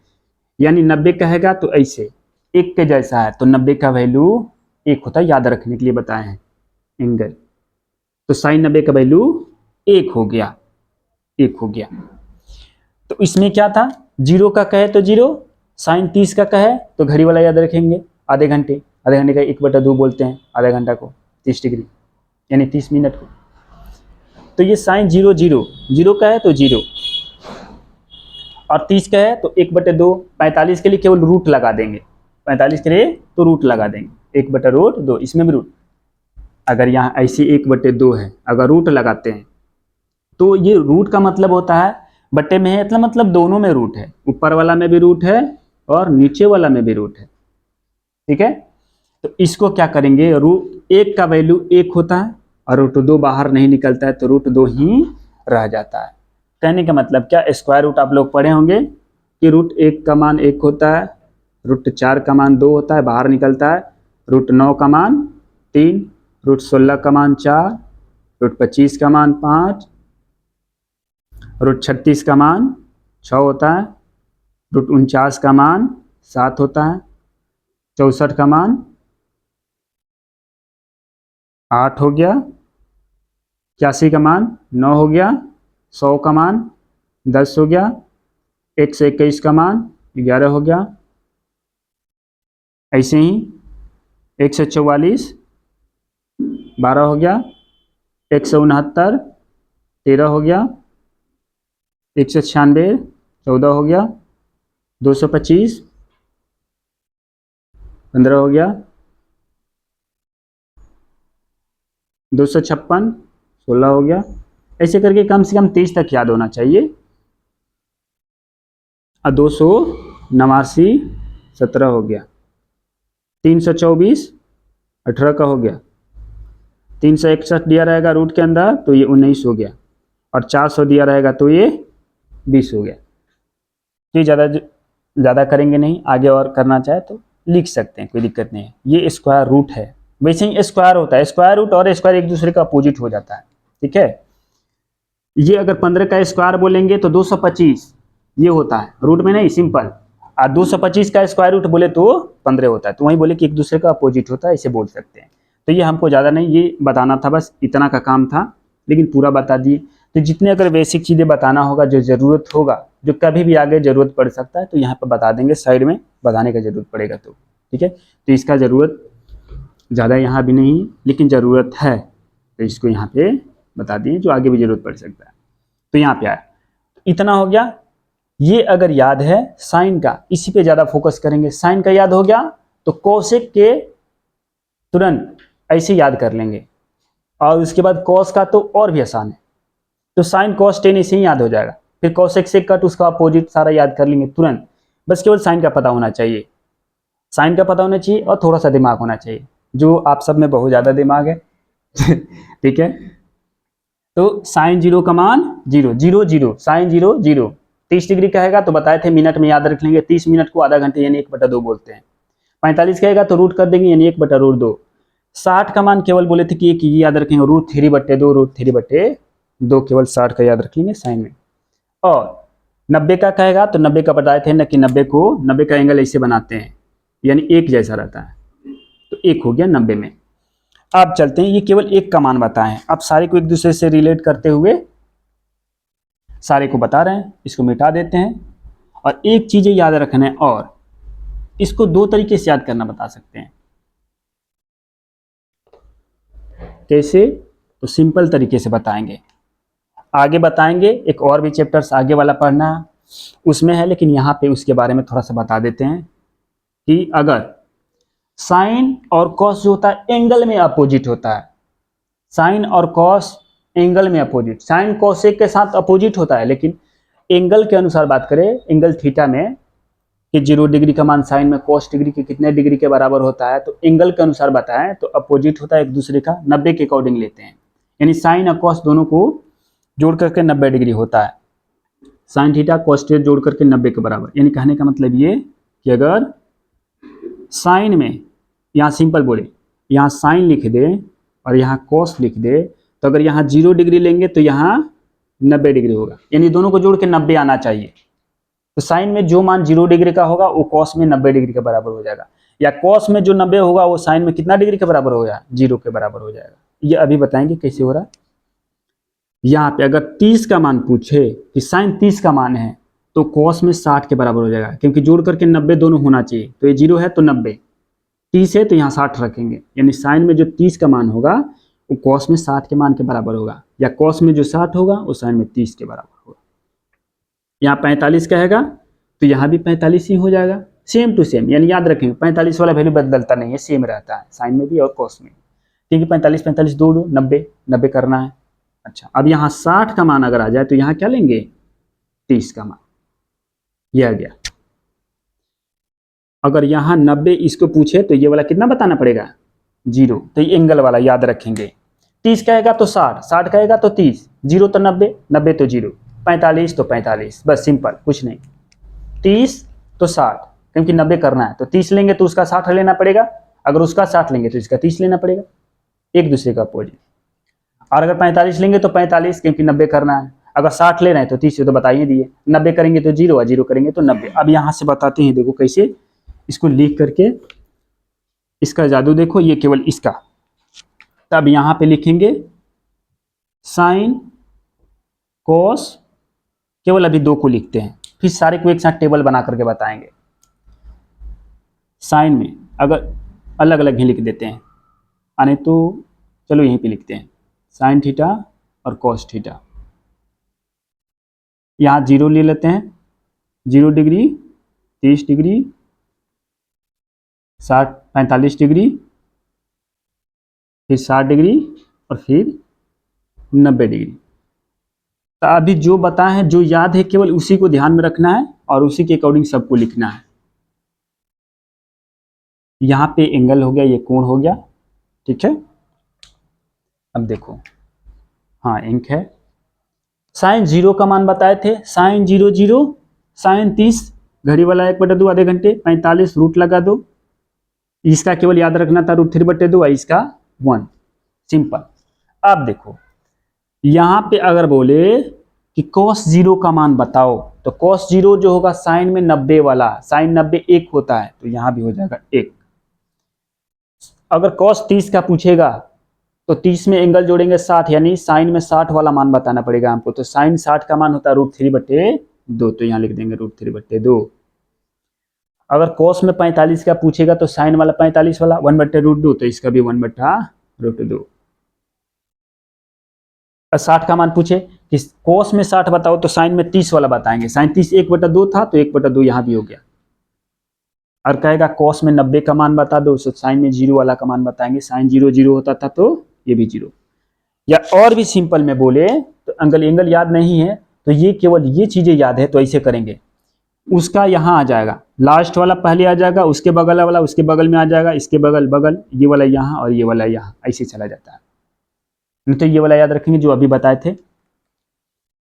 यानी 90 कहेगा तो ऐसे एक के जैसा है, तो 90 का वैल्यू 1 होता है, याद रखने के लिए बताए हैं एंगल। तो साइन 90 का वैल्यू 1 हो गया, 1 हो गया। तो इसमें क्या था, 0 का कहे तो 0, साइन 30 का कहे तो घड़ी वाला याद रखेंगे, आधे घंटे का 1/2 बोलते हैं आधा घंटा को, 30 डिग्री यानी 30 मिनट को। तो ये साइन 0 0, 0 का है तो 0 और 30 का है तो 1/2। 45 के लिए केवल रूट लगा देंगे, 45 के लिए तो रूट लगा देंगे, 1/2, इसमें भी रूट। अगर यहाँ ऐसे 1/2 है, अगर रूट लगाते हैं तो ये रूट का मतलब होता है बट्टे में है, मतलब दोनों में रूट है, ऊपर वाला में भी रूट है और नीचे वाला में भी रूट है, ठीक है। तो इसको क्या करेंगे, √1 का वैल्यू 1 होता है और √2 बाहर नहीं निकलता है तो √2 ही रह जाता है। कहने का मतलब क्या, स्क्वायर रूट आप लोग पढ़े होंगे कि √1 का मान 1 होता है, √4 का मान 2 होता है, बाहर निकलता है, √9 का मान 3 रूट 16 का मान 4, रूट 25 का मान 5, रूट 36 का मान 6 होता है, रूट 49 का मान 7 होता है, 64 का मान 8 हो गया, 81 का मान 9 हो गया, 100 का मान 10 हो गया, 121 का मान 11 हो गया, ऐसे ही 144 12 हो गया, 169 13 हो गया, 196 14 हो गया, 225 15 हो गया, 256 16 हो गया। ऐसे करके कम से कम 23 तक याद होना चाहिए। और 289 17 हो गया, 324 18 का हो गया, 361 दिया रहेगा रूट के अंदर तो ये 19 हो गया, और 400 दिया रहेगा तो ये 20 हो गया। ये ज़्यादा करेंगे नहीं, आगे और करना चाहे तो लिख सकते हैं, कोई दिक्कत नहीं है। ये स्क्वायर रूट है, वैसे ही स्क्वायर होता है, स्क्वायर रूट और स्क्वायर एक दूसरे का अपोजिट हो जाता है, ठीक है। ये अगर 15 का स्क्वायर बोलेंगे तो 225 ये होता है, रूट में नहीं, सिंपल। और 225 का स्क्वायर रूट बोले तो 15 होता है, तो वहीं बोले कि एक दूसरे का अपोजिट होता है, इसे बोल सकते हैं। तो ये हमको ज़्यादा नहीं, ये बताना था, बस इतना का काम था, लेकिन पूरा बता दिए। तो जितने अगर बेसिक चीज़ें बताना होगा, जो ज़रूरत होगा, जो कभी भी आगे ज़रूरत पड़ सकता है, तो यहाँ पर बता देंगे, साइड में बताने का ज़रूरत पड़ेगा तो, ठीक है। तो इसका ज़रूरत ज़्यादा यहाँ भी नहीं, लेकिन ज़रूरत है तो इसको यहाँ पे बता दिए, जो आगे भी ज़रूरत पड़ सकता है। तो यहाँ पे आया, इतना हो गया। ये अगर याद है साइन का, इसी पे ज़्यादा फोकस करेंगे। साइन का याद हो गया तो कोसेक के तुरंत ऐसे याद कर लेंगे, और उसके बाद कॉस का तो और भी आसान है, तो साइन कॉस टेन ऐसे ही याद हो जाएगा। फिर कॉसेक से कट, उसका अपोजिट सारा याद कर लेंगे तुरंत। बस केवल साइन का पता होना चाहिए, साइन का पता होना चाहिए, और थोड़ा सा दिमाग होना चाहिए, जो आप सब में बहुत ज़्यादा दिमाग है ठीक है। तो साइन 0 का मान 0 0 0, साइन 0 0, 30 डिग्री कहेगा तो बताए थे मिनट में याद रख लेंगे, 30 मिनट को आधा घंटे यानी 1/2 बोलते हैं। 45 कहेगा तो रूट कर देंगे, यानी 1/√2। 60 का मान केवल बोले थे कि एक ये याद रखेंगे, √3/2, √3/2 केवल 60 का याद रख लेंगे साइन में। और 90 का कहेगा तो 90 का बताए थे ना कि 90 का एंगल ऐसे बनाते हैं, यानी एक जैसा रहता है, तो एक हो गया 90 में। अब चलते हैं, ये केवल एक का मान बताएं, अब सारे को एक दूसरे से रिलेट करते हुए सारे को बता रहे हैं, इसको मिटा देते हैं। और एक चीज़ याद रखना है, और इसको 2 तरीके से याद करना बता सकते हैं। कैसे? तो सिंपल तरीके से बताएंगे, आगे बताएंगे, एक और भी चैप्टर्स आगे वाला पढ़ना उसमें है, लेकिन यहाँ पे उसके बारे में थोड़ा सा बता देते हैं कि अगर साइन और कॉस जो होता है एंगल में अपोजिट होता है, साइन और कॉस एंगल में अपोजिट, साइन कॉसेक के साथ अपोजिट होता है, लेकिन एंगल के अनुसार बात करें, एंगल थीटा में कि 0 डिग्री का मान साइन में कॉस डिग्री के कितने डिग्री के बराबर होता है, तो एंगल के अनुसार बताएं तो अपोजिट होता है एक दूसरे का, 90 के अकॉर्डिंग लेते हैं, यानी साइन और कॉस दोनों को जोड़ करके 90 डिग्री होता है। साइन थीटा कॉस थीटा जोड़ करके 90 के बराबर, यानी कहने का मतलब ये कि अगर साइन में, यहाँ सिंपल बोले, यहाँ साइन लिख दे और यहाँ कॉस लिख दे, तो अगर यहाँ 0 डिग्री लेंगे तो यहाँ 90 डिग्री होगा, यानी दोनों को जोड़ के 90 आना चाहिए। तो साइन में जो मान 0 डिग्री का होगा वो कॉस में 90 डिग्री के बराबर हो जाएगा, या कॉस में जो 90 होगा वो साइन में कितना डिग्री के बराबर हो जाएगा, 0 के बराबर हो जाएगा। ये अभी बताएंगे कैसे हो रहा है। यहाँ पे अगर 30 का मान पूछे कि साइन 30 का मान है तो कॉस में 60 के बराबर हो जाएगा, क्योंकि जोड़ करके 90 दोनों होना चाहिए, तो ये 0 है तो 90, 30 है तो यहाँ 60 रखेंगे, यानी साइन में जो 30 का मान होगा वो कॉस में 60 के मान के बराबर होगा, या कॉस में जो 60 होगा वो साइन में 30 के बराबर होगा। यहाँ 45 कहेगा तो यहाँ भी 45 ही हो जाएगा, सेम टू सेम, यानी याद रखेंगे 45 वाला वैल्यू बदलता नहीं है, सेम रहता है साइन में भी और कॉस में, क्योंकि 45 45 दो 90 करना है। अच्छा, अब यहाँ 60 का मान अगर आ जाए तो यहाँ क्या लेंगे, 30 का मान, यह आ गया। अगर यहाँ 90 इसको पूछे तो ये वाला कितना बताना पड़ेगा, 0, तो ये एंगल वाला याद रखेंगे। 30 कहेगा तो 60, 60 कहेगा तो 30, 0 तो 90, 90 तो 0, 45 तो 45, बस सिंपल, कुछ नहीं। 30 तो 60, क्योंकि 90 करना है तो 30 लेंगे तो उसका 60 लेना पड़ेगा, अगर उसका 60 लेंगे तो इसका 30 लेना पड़ेगा, एक दूसरे का अपोजिट। और अगर 45 लेंगे तो 45, क्योंकि 90 करना है। अगर 60 ले रहे हैं तो 30 तो बताइए दिए, 90 करेंगे तो 0 और 0 करेंगे तो 90। अब यहाँ से बताते हैं, देखो कैसे इसको लिख करके, इसका जादू देखो, ये केवल इसका। तब यहाँ पे लिखेंगे साइन कोस, केवल अभी 2 को लिखते हैं, फिर सारे को एक साथ टेबल बना करके बताएंगे। साइन में अगर अलग अलग ही लिख देते हैं, आने तो चलो यहीं पे लिखते हैं साइन थीटा और कॉस थीटा। यहाँ 0 ले लेते हैं, 0 डिग्री, 30 डिग्री, 45 डिग्री, फिर 60 डिग्री और फिर 90 डिग्री। तो अभी जो बताए हैं, जो याद है, केवल उसी को ध्यान में रखना है और उसी के अकॉर्डिंग सबको लिखना है। यहाँ पे एंगल हो गया, ये कोण हो गया, ठीक है। अब देखो, हाँ इंक है। साइन 0 का मान बताए थे, साइन 0 0, साइन 30, घड़ी वाला 1/2 आधे घंटे, 45 रूट लगा दो। इसका केवल याद रखना था √3/2, इसका 1, सिंपल। अब देखो यहाँ पे अगर बोले कि cos 0 का मान बताओ, तो cos 0 जो होगा साइन में 90 वाला, साइन 90 1 होता है, तो यहाँ भी हो जाएगा 1। अगर cos 30 का पूछेगा तो 30 में एंगल जोड़ेंगे 60, यानी साइन में 60 वाला मान बताना पड़ेगा हमको। तो साइन 60 का मान होता है √3/2, तो यहाँ लिख देंगे √3/2। अगर cos में 45 का पूछेगा तो साइन वाला 45 वाला 1/√2, तो इसका भी 1/√2। 60 का मान पूछे कि cos में 60 बताओ, तो साइन में 30 वाला बताएंगे। साइन 30 1/2 था, तो 1/2 यहाँ भी हो गया। और कहेगा cos में 90 का मान बता दो, तो साइन में 0 वाला का मान बताएंगे। साइन 0 0 होता था, तो ये भी 0। या और भी सिंपल में बोले तो एंगल याद नहीं है, तो ये केवल ये चीजें याद है, तो ऐसे करेंगे। उसका यहाँ आ जाएगा, लास्ट वाला पहले आ जाएगा, उसके बगल वाला उसके बगल में आ जाएगा, इसके बगल, ये वाला यहाँ और ये वाला यहाँ, ऐसे चला जाता है। नहीं तो ये वाला याद रखेंगे जो अभी बताए थे।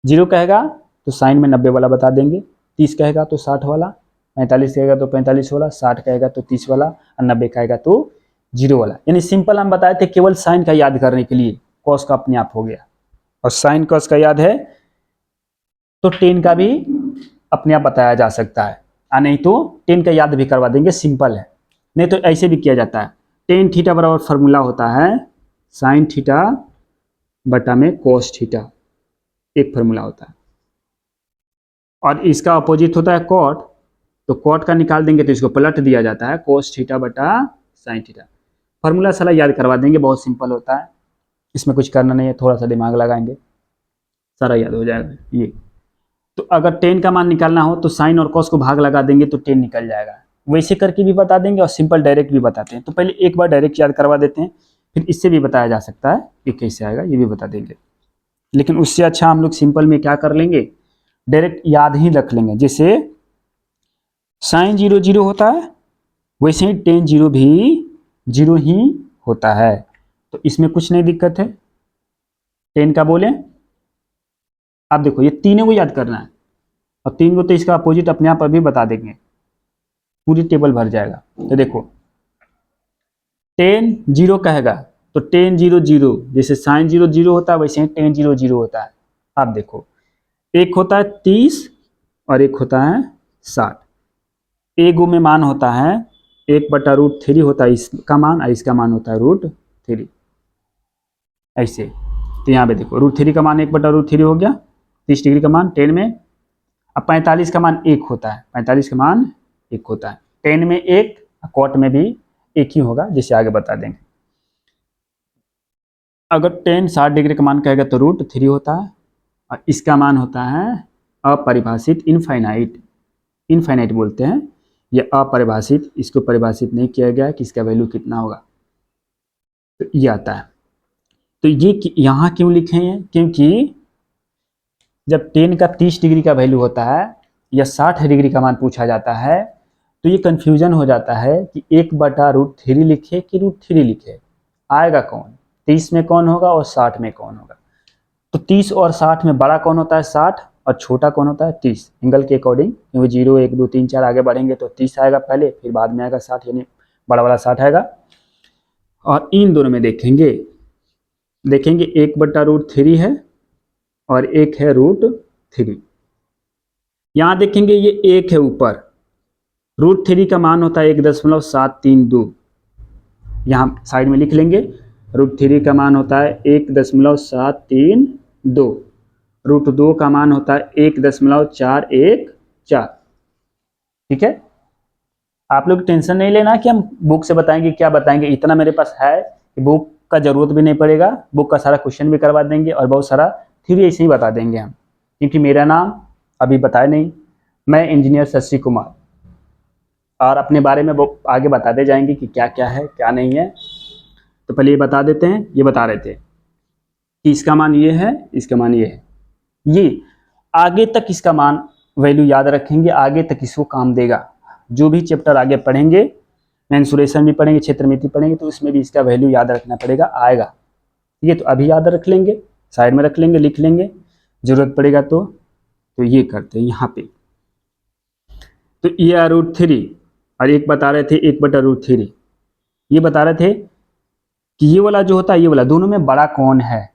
0 कहेगा तो साइन में 90 वाला बता देंगे, 30 कहेगा तो 60 वाला, 45 कहेगा तो 45 वाला, 60 कहेगा तो 30 वाला, और 90 कहेगा तो 0 वाला। यानी सिंपल हम बताए थे, केवल साइन का याद करने के लिए। कॉस का अपने आप हो गया, और साइन कॉस का याद है तो टेन का भी अपने आप बताया जा सकता है, और नहीं तो टेन का याद भी करवा देंगे, सिंपल है। नहीं तो ऐसे भी किया जाता है, टेन थीटा बराबर फॉर्मूला होता है साइन थीटा बटा में कोस थीटा, एक फॉर्मूला होता है। और इसका अपोजिट होता है कॉट, तो कॉट का निकाल देंगे तो इसको पलट दिया जाता है, कोस थीटा बटा साइन थीटा। फॉर्मूला सारा याद करवा देंगे, बहुत सिंपल होता है, इसमें कुछ करना नहीं है, थोड़ा सा दिमाग लगाएंगे सारा याद हो जाएगा। ये तो अगर टेन का मान निकालना हो तो साइन और कॉस को भाग लगा देंगे तो टेन निकल जाएगा। वैसे करके भी बता देंगे और सिंपल डायरेक्ट भी बताते हैं। तो पहले एक बार डायरेक्ट याद करवा देते हैं, फिर इससे भी बताया जा सकता है कि कैसे आएगा, ये भी बता देंगे। लेकिन उससे अच्छा हम लोग सिंपल में क्या कर लेंगे, डायरेक्ट याद ही रख लेंगे। जैसे साइन 0 0 होता है, वैसे ही टेन 0 भी 0 ही होता है, तो इसमें कुछ नहीं दिक्कत है। टेन का बोले, आप देखो ये तीनों को याद करना है, और 3 को तो इसका अपोजिट अपने आप अभी बता देंगे, पूरी टेबल भर जाएगा। तो देखो टेन 0 कहेगा तो टेन 0 0, जैसे साइन 0 0 होता है वैसे ही टेन 0 0 होता है। आप देखो एक होता है 30 और एक होता है 60। एगो में मान होता है 1/√3 होता है इसका मान, और इसका मान होता है √3, ऐसे। तो यहाँ पे देखो √3 का मान 1/√3 हो गया, 30 डिग्री का मान टेन में। अब 45 का मान 1 होता है, 45 का मान 1 होता है, टेन में 1, कॉट में भी 1 ही होगा, जिसे आगे बता देंगे। अगर टेन 60 डिग्री का मान कहेगा तो √3 होता है, और इसका मान होता है अपरिभाषित, इनफाइनाइट, इनफाइनाइट बोलते हैं। यह अपरिभाषित, इसको परिभाषित नहीं किया गया कि इसका वैल्यू कितना होगा, तो ये आता है। तो ये यहाँ क्यों लिखे हैं, क्योंकि जब टेन का 30 डिग्री का वैल्यू होता है या 60 डिग्री का मान पूछा जाता है, तो ये कन्फ्यूजन हो जाता है कि 1/√3 लिखे कि √3 लिखे, आएगा कौन, 30 में कौन होगा और 60 में कौन होगा। तो 30 और 60 में बड़ा कौन होता है 60, और छोटा कौन होता है 30, एंगल के अकॉर्डिंग, क्योंकि 0 1 2 3 4 आगे बढ़ेंगे तो 30 आएगा पहले, फिर बाद में आएगा 60, यानी बड़ा वाला 60 आएगा। और इन दोनों में देखेंगे देखेंगे 1/√3 है और एक है √3। यहाँ देखेंगे ये 1 है ऊपर, √3 का मान होता है 1.732। यहाँ साइड में लिख लेंगे, √3 का मान होता है 1.732, √2 का मान होता है 1.414। ठीक है, आप लोग टेंशन नहीं लेना कि हम बुक से बताएंगे क्या बताएंगे, इतना मेरे पास है कि बुक का जरूरत भी नहीं पड़ेगा, बुक का सारा क्वेश्चन भी करवा देंगे और बहुत सारा थ्योरी ऐसे ही बता देंगे हम। क्योंकि मेरा नाम अभी बताया नहीं, मैं इंजीनियर शशि कुमार, और अपने बारे में वो आगे बताते जाएंगे कि क्या क्या है क्या नहीं है। तो पहले ये बता देते हैं, ये बता रहे थे कि इसका मान ये है, इसका मान ये है, ये आगे तक इसका मान वैल्यू याद रखेंगे, आगे तक इसको काम देगा। जो भी चैप्टर आगे पढ़ेंगे, मेंसुरेशन भी पढ़ेंगे, क्षेत्रमिति पढ़ेंगे, तो उसमें भी इसका वैल्यू याद रखना पड़ेगा, आएगा। ठीक है, तो अभी याद रख लेंगे, साइड में रख लेंगे, लिख लेंगे, जरूरत पड़ेगा तो ये करते हैं यहाँ पे। तो ये √3 और एक बता रहे थे 1/√3, ये बता रहे थे कि ये वाला जो होता है, ये वाला दोनों में बड़ा कौन है।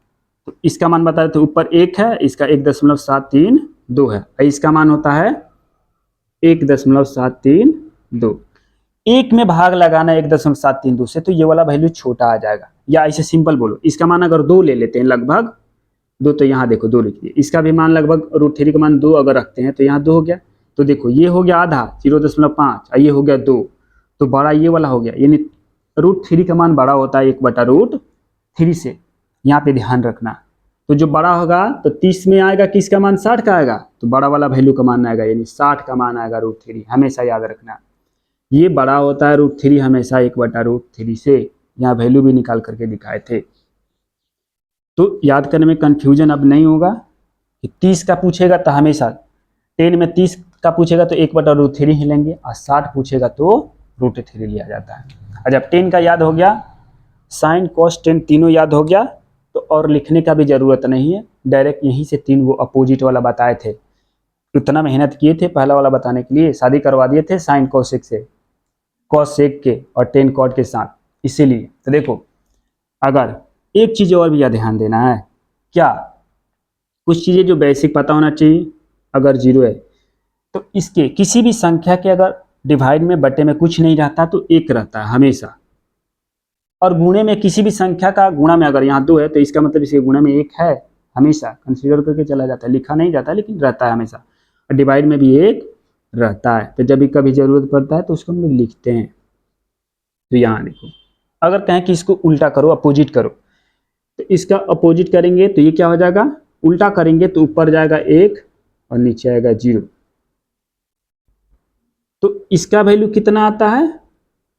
तो इसका मान बता रहे थे, ऊपर 1 है, इसका 1.732 है, इसका मान होता है 1.732। एक में भाग लगाना 1.732 से, तो ये वाला वैल्यू छोटा आ जाएगा। या ऐसे सिंपल बोलो, इसका मान अगर 2 ले लेते हैं, लगभग 2, तो यहाँ देखो 2 लिखिए, इसका भी मान लगभग √3 का मान 2 अगर रखते हैं तो यहाँ 2 हो गया। तो देखो ये हो गया आधा 0.5 और ये हो गया 2, तो बड़ा ये वाला हो गया, यानी √3 का मान बड़ा होता है 1/√3 से, यहाँ पे ध्यान रखना। तो जो बड़ा होगा तो 30 में आएगा, किसका मान 60 का आएगा, तो बड़ा वाला वैल्यू का मान आएगा, यानी 60 का मान आएगा √3, हमेशा याद रखना। ये बड़ा होता है √3 हमेशा 1/√3 से, यहाँ वैल्यू भी निकाल करके दिखाए थे। तो याद करने में कंफ्यूजन अब नहीं होगा कि 30 का पूछेगा तो हमेशा 10 में 30 का पूछेगा तो 1/√3 ही लेंगे, और 60 पूछेगा तो √3 लिया जाता है। और जब 10 का याद हो गया, साइन कॉस टेन तीनों याद हो गया, तो और लिखने का भी जरूरत नहीं है, डायरेक्ट यहीं से 3 वो अपोजिट वाला बताए थे, उतना मेहनत किए थे पहला वाला बताने के लिए, शादी करवा दिए थे साइन कॉसेक से, कॉस सेक के और 10 कॉट के साथ, इसीलिए। तो देखो, अगर एक चीज़ और भी ध्यान देना है, क्या कुछ चीज़ें जो बेसिक पता होना चाहिए। अगर 0 है तो इसके किसी भी संख्या के अगर डिवाइड में बटे में कुछ नहीं रहता तो 1 रहता है हमेशा, और गुणे में किसी भी संख्या का गुणा में अगर यहाँ 2 है तो इसका मतलब इसके गुणा में 1 है, हमेशा कंसीडर करके चला जाता है, लिखा नहीं जाता लेकिन रहता है हमेशा। और डिवाइड में भी 1 रहता है, तो जब भी कभी जरूरत पड़ता है तो उसको हम लोग लिखते हैं। तो यहाँ देखो, अगर कहें कि इसको उल्टा करो, अपोजिट करो, तो इसका अपोजिट करेंगे तो ये क्या हो जाएगा, उल्टा करेंगे तो ऊपर जाएगा 1 और नीचे आएगा 0। तो इसका वैल्यू कितना आता है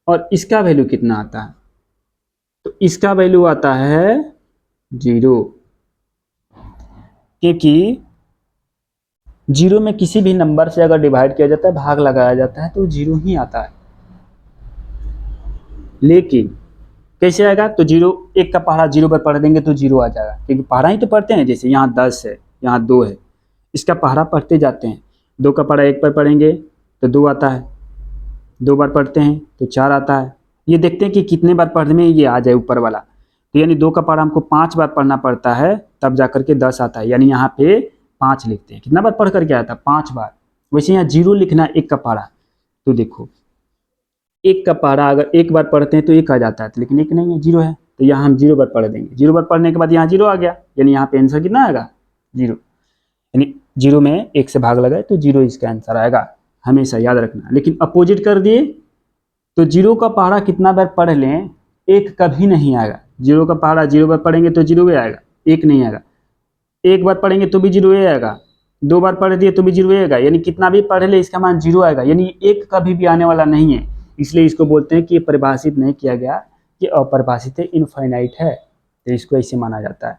और इसका वैल्यू कितना आता है, तो इसका वैल्यू आता है 0, क्योंकि 0 में किसी भी नंबर से अगर डिवाइड किया जाता है, भाग लगाया जाता है, तो 0 ही आता है। लेकिन कैसे आएगा, तो 0, 1 का पहाड़ा 0 पर पढ़ देंगे तो 0 आ जाएगा, क्योंकि पहाड़ा ही तो पढ़ते हैं, जैसे यहाँ 10 है, यहाँ 2 है, इसका पहाड़ा पढ़ते जाते हैं। 2 का पहाड़ा 1 पर पढ़ेंगे तो 2 आता है, 2 बार पढ़ते हैं तो 4 आता है। ये देखते हैं कि कितने बार पढ़ने में ये आ जाए ऊपर वाला, तो यानी 2 का पहाड़ा हमको 5 बार पढ़ना पड़ता है, तब जा करके 10 आता है, यानी यहाँ पे 5 लिखते हैं। कितना बार पढ़ करके आया था, 5 बार। वैसे यहाँ 0 लिखना 1 का पहाड़ा, तो देखो 1 का पहाड़ा अगर 1 बार पढ़ते हैं तो 1 आ जाता है, तो लेकिन 1 नहीं है, 0 है, तो यहाँ हम 0 बार पढ़ देंगे। 0 बार पढ़ने के बाद यहाँ 0 आ गया, यानी यहाँ पे आंसर कितना आएगा, 0, यानी 0 में 1 से भाग लगाए तो 0 इसका आंसर आएगा, हमेशा याद रखना। लेकिन अपोजिट कर दिए तो 0 का पहाड़ा कितना बार पढ़ लें, 1 कभी नहीं आएगा। 0 का पहाड़ा 0 बार पढ़ेंगे तो 0 ही आएगा, 1 नहीं आएगा। 1 बार पढ़ेंगे तो भी 0 ही आएगा, 2 बार पढ़ दिए तो भी 0 ही आएगा, यानी कितना भी पढ़ ले इसका मान 0 आएगा, यानी 1 कभी भी आने वाला नहीं है। इसलिए इसको बोलते हैं कि ये परिभाषित नहीं किया गया, कि अपरिभाषित है, इनफाइनाइट है, तो इसको ऐसे माना जाता है।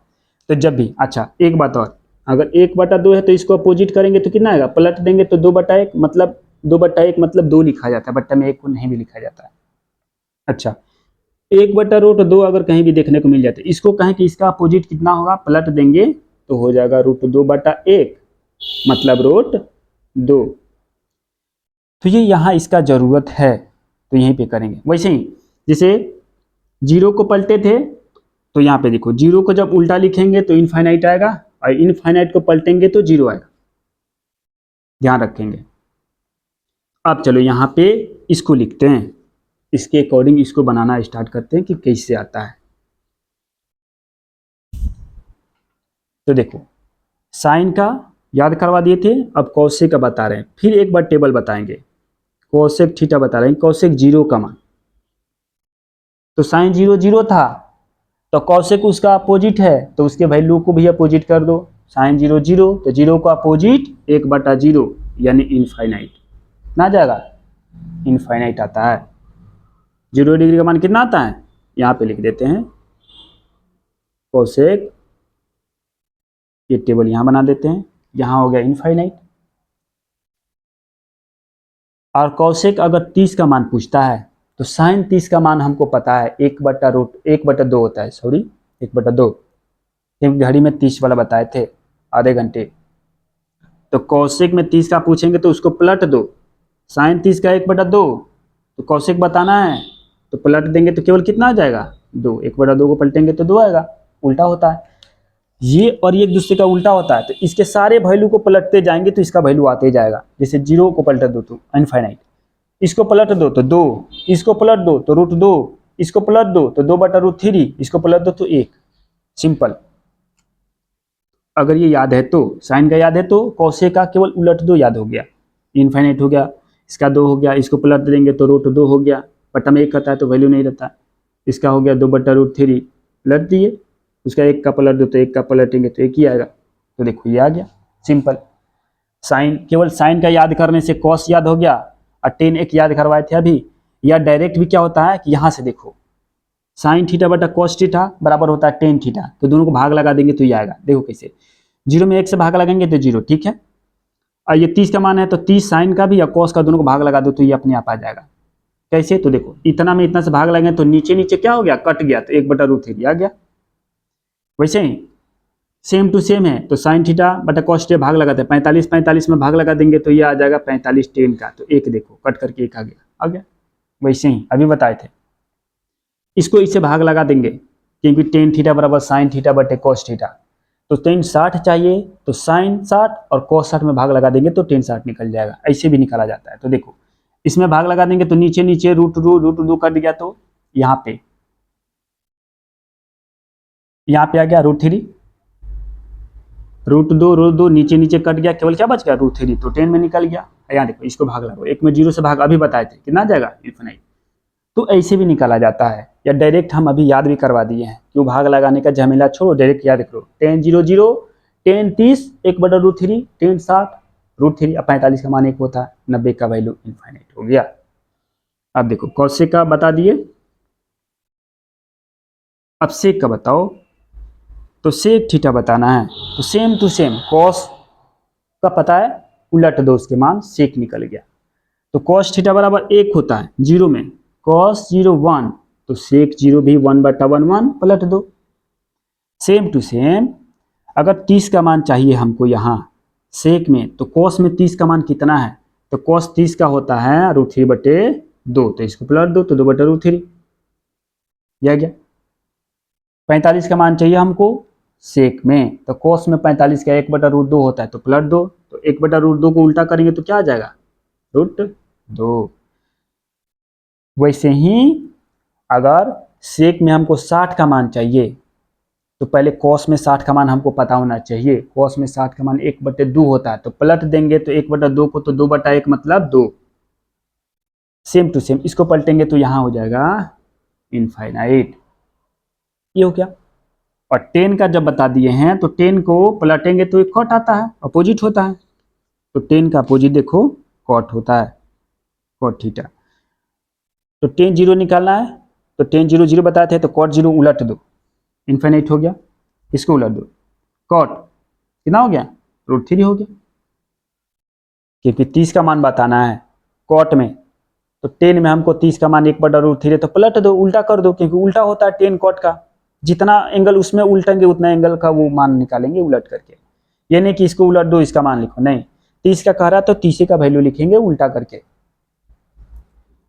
तो जब भी, अच्छा एक बात और, अगर 1/2 है तो इसको अपोजिट करेंगे तो कितना आएगा, पलट देंगे तो 2/1, मतलब 2/1 मतलब 2 लिखा जाता है, बट्टा में 1 को नहीं भी लिखा जाता है। अच्छा, 1/√2 अगर कहीं भी देखने को मिल जाता है, इसको कहें कि इसका अपोजिट कितना होगा, पलट देंगे तो हो जाएगा √2/1, मतलब √2। तो ये यहाँ इसका जरूरत है तो यहीं पे करेंगे। वैसे ही जैसे 0 को पलटे थे तो यहाँ पे देखो, जीरो को जब उल्टा लिखेंगे तो इनफाइनाइट आएगा, और इनफाइनाइट को पलटेंगे तो जीरो आएगा, ध्यान रखेंगे। अब चलो यहाँ पे इसको लिखते हैं, इसके अकॉर्डिंग इसको बनाना स्टार्ट करते हैं कि कैसे आता है। तो देखो, साइन का याद करवा दिए थे, अब कौशिक का बता रहे हैं, फिर एक बार टेबल बताएंगे। कौशिक थीटा बता रहे हैं, कौशिक जीरो का मान, तो साइन जीरो जीरो था, तो कौशिक उसका अपोजिट है, तो उसके वैल्यू को भी अपोजिट कर दो। साइन जीरो जीरो, तो जीरो का अपोजिट 1/0 यानी इनफाइनाइट, ना जाएगा, इनफाइनाइट आता है। 0 डिग्री का मान कितना आता है, यहाँ पे लिख देते हैं कौशिक, ये टेबल यहाँ बना देते हैं, यहाँ हो गया इनफाइनाइट। और कौशिक अगर 30 का मान पूछता है, तो साइन 30 का मान हमको पता है 1/2 होता है, सॉरी 1/2, क्योंकि घड़ी में 30 वाला बताए थे, आधे घंटे। तो कौशिक में 30 का पूछेंगे तो उसको पलट दो, साइन 30 का 1/2, तो कौशिक बताना है तो पलट देंगे तो केवल कितना आ जाएगा, 2, 1/2 को पलटेंगे तो 2 आएगा, उल्टा होता है। ये और ये एक दूसरे का उल्टा होता है, तो इसके सारे वैल्यू को पलटते जाएंगे तो इसका वैल्यू आते जाएगा। जैसे 0 को पलट दो तो इनफाइनाइट, इसको पलट दो तो 2, इसको पलट दो तो √2, इसको पलट दो तो 2/√3, इसको पलट दो तो 1, सिंपल। अगर ये याद है तो, साइन का याद है तो कौशिक का केवल उलट दो याद हो गया, इनफाइनाइट हो गया, इसका 2 हो गया, इसको पलट देंगे तो √2 हो गया, बटा में 1 रहता है तो वैल्यू नहीं रहता, इसका हो गया 2/√3, पलट दिए, उसका 1 का पलट दो तो 1 का पलटेंगे तो 1 ही आएगा। तो देखो ये आ गया, सिंपल। साइन, केवल साइन का याद करने से कॉस याद हो गया, और टेन एक याद करवाए थे अभी। या डायरेक्ट भी क्या होता है कि यहाँ से देखो, साइन थीटा बटा कॉस थीटा बराबर होता है टेन थीटा, तो दोनों को भाग लगा देंगे तो ये आएगा। देखो कैसे, 0 में 1 से भाग लगाएंगे तो 0, ठीक है। और ये 30 का मान है तो 30 साइन का भी या कॉस का, दोनों को भाग लगा दो तो ये अपने आप आ जाएगा। कैसे, तो देखो इतना में इतना से भाग लगाएंगे तो नीचे नीचे क्या हो गया, कट गया, तो 1/√3 आ गया। वैसे ही सेम टू सेम है, तो साइन थीटा बटा कॉस थीटा भाग लगाते हैं, 45 में भाग लगा देंगे तो ये आ जाएगा 45 टेन का, तो 1 देखो कट करके 1 आ गया। वैसे ही अभी बताए थे, इसको इससे भाग लगा देंगे, क्योंकि टेन थीटा बराबर साइन थीटा बटे कॉस थीटा, तो टेन 60 चाहिए तो साइन 60 और कॉस 60 में भाग लगा देंगे तो टेन 60 निकल जाएगा। ऐसे भी निकाला जाता है। तो देखो इसमें भाग लगा देंगे तो नीचे नीचे √2 कट गया, तो यहाँ पे आ गया √3, √2 नीचे नीचे कट गया, केवल क्या बच गया, √3, तो 10 में निकल गया। यहाँ देखो इसको भाग लगाओ, 1 में 0 से भाग अभी बताए थे, कितना जाएगा, इनफिनाइट। तो ऐसे भी निकाला जाता है, या डायरेक्ट हम अभी याद भी करवा दिए हैं, क्यों भाग लगाने का झमेला छोड़ो, डायरेक्ट याद करो। 10 0 0, 10 30, 1/√3, 10 60, √3, 45 का मान 1 होता है, 90 का वैल्यू इनफाइनाइट हो गया। अब देखो कौशिक का बता दिए, अब सेक का बताओ। तो सेक थीटा बताना है, तो सेम टू सेम कॉस का पता है, उलट दो उसके मान, सेक निकल गया। तो कॉस थीटा बराबर 1 होता है 0 में, कॉस 0 1, तो सेक 0 भी 1/1 पलट दो। सेम टू सेम अगर 30 का मान चाहिए हमको यहाँ सेक में, तो कॉस में 30 का मान कितना है, तो कॉस 30 का होता है √3/2, तो इसको पलट दो तो 2/√3 यह गया। 45 का मान चाहिए हमको सेक में, तो कॉस में 45 का 1/√2 होता है, तो पलट दो, तो 1/√2 को उल्टा करेंगे तो क्या आ जाएगा, √2। वैसे ही अगर सेक में हमको 60 का मान चाहिए, तो पहले कॉस में 60 का मान हमको पता होना चाहिए। कॉस में 60 का मान 1/2 होता है, तो पलट देंगे तो 1/2 को, तो 2/1 मतलब 2। सेम टू सेम इसको पलटेंगे तो यहाँ हो जाएगा इनफाइनाइट, ये हो गया। और 10 का जब बता दिए हैं तो 10 को पलटेंगे तो एक कॉट आता है, अपोजिट होता है, तो 10 का अपोजिट देखो कॉट होता है, कॉट थीटा। तो 10 0 निकालना है, तो 10 0 0 बताए थे, तो कॉट 0 उलट दो, इनफाइनाइट हो गया, इसको उलट दो, कॉट कितना हो गया, √3 हो गया। क्योंकि 30 का मान बताना है कॉट में, तो 10 में हमको 30 का मान 1/√3 है, तो पलट दो, उल्टा कर दो, क्योंकि उल्टा होता है 10 कॉट का, जितना एंगल उसमें उल्टेंगे उतना एंगल का वो मान निकालेंगे उलट करके। ये नहीं कि इसको उलट दो इसका मान लिखो, नहीं, 30 का कह रहा तो 30 का वैल्यू लिखेंगे उल्टा करके।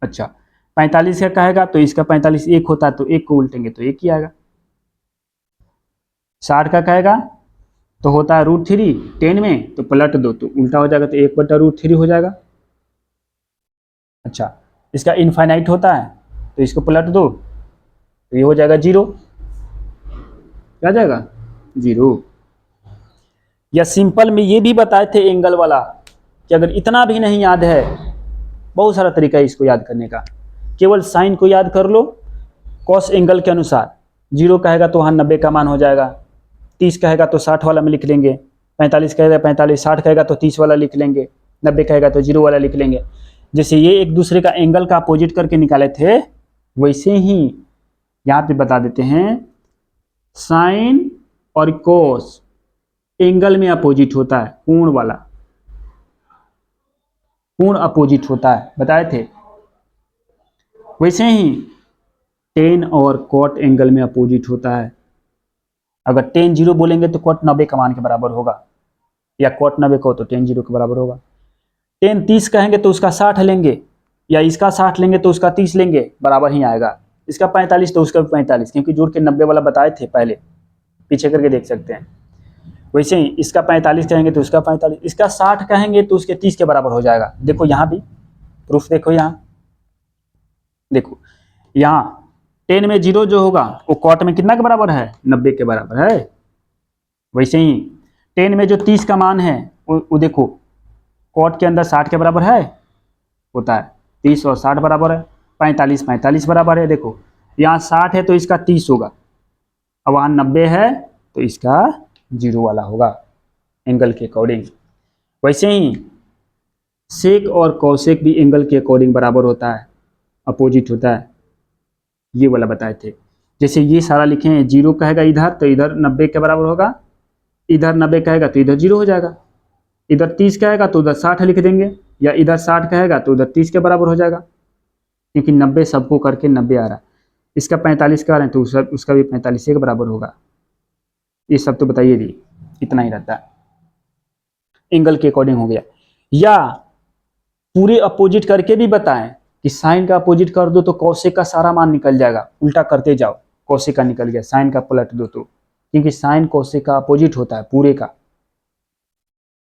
अच्छा 45 का कहेगा तो इसका 45 1 होता है, तो 1 को उल्टेंगे तो 1 ही आएगा। 60 का कहेगा तो होता है √3, 10 में तो पलट दो तो उल्टा हो जाएगा, तो 1/√3 हो जाएगा। अच्छा, इसका इनफाइनाइट होता है तो इसको पलट दो तो ये हो जाएगा 0। क्या जाएगा? 0। या सिंपल में ये भी बताए थे एंगल वाला कि अगर इतना भी नहीं याद है, बहुत सारा तरीका है इसको याद करने का, केवल साइन को याद कर लो कॉस एंगल के अनुसार। 0 कहेगा तो वहाँ 90 का मान हो जाएगा, 30 कहेगा तो 60 वाला में लिख लेंगे, 45 कहेगा 45, 60 कहेगा तो 30 वाला लिख लेंगे, 90 कहेगा तो 0 वाला लिख लेंगे। जैसे ये एक दूसरे का एंगल का अपोजिट करके निकाले थे, वैसे ही यहाँ पे बता देते हैं साइन और कॉस एंगल में अपोजिट होता है, कोण वाला, कोण अपोजिट होता है, बताए थे। वैसे ही टेन और कॉट एंगल में अपोजिट होता है। अगर टेन 0 बोलेंगे तो कॉट 90 का मान के बराबर होगा, या कॉट 90 को तो टेन 0 के बराबर होगा। टेन 30 कहेंगे तो उसका 60 लेंगे, या इसका 60 लेंगे तो उसका 30 लेंगे, बराबर ही आएगा। इसका 45 तो उसका 45, क्योंकि जोड़ के 90 वाला बताए थे पहले, पीछे करके देख सकते हैं। वैसे ही इसका 45 कहेंगे तो उसका 45, इसका 60 कहेंगे तो उसके 30 के बराबर हो जाएगा। देखो यहाँ भी प्रूफ देखो, यहाँ देखो, यहाँ 10 में 0 जो होगा वो कॉट में कितना के बराबर है? 90 के बराबर है। वैसे ही 10 में जो 30 का मान है वो देखो कॉट के अंदर 60 के बराबर है, होता है 30 और 60 बराबर है, 45 बराबर है। देखो यहाँ 60 है तो इसका 30 होगा, अब वहाँ 90 है तो इसका 0 वाला होगा एंगल के अकॉर्डिंग। वैसे ही सेक और कॉसेक भी एंगल के अकॉर्डिंग बराबर होता है, अपोजिट होता है, ये वाला बताए थे। जैसे ये सारा लिखे हैं, 0 कहेगा इधर तो इधर 90 के बराबर होगा, इधर 90 कहेगा तो इधर 0 हो जाएगा, इधर 30 कहेगा तो उधर 60 लिख देंगे, या इधर 60 कहेगा तो उधर 30 के बराबर हो जाएगा, क्योंकि 90 सबको करके 90 आ रहा है। इसका 45 का रहे हैं तो उसका भी 45 के बराबर होगा। ये सब तो बताइए जी, इतना ही रहता है, एंगल के अकॉर्डिंग हो गया। या पूरे अपोजिट करके भी बताएं कि साइन का अपोजिट कर दो तो कॉसेक का सारा मान निकल जाएगा, उल्टा करते जाओ, कॉसेक का निकल गया, साइन का पलट दो तो, क्योंकि साइन कॉसेक का अपोजिट होता है पूरे का।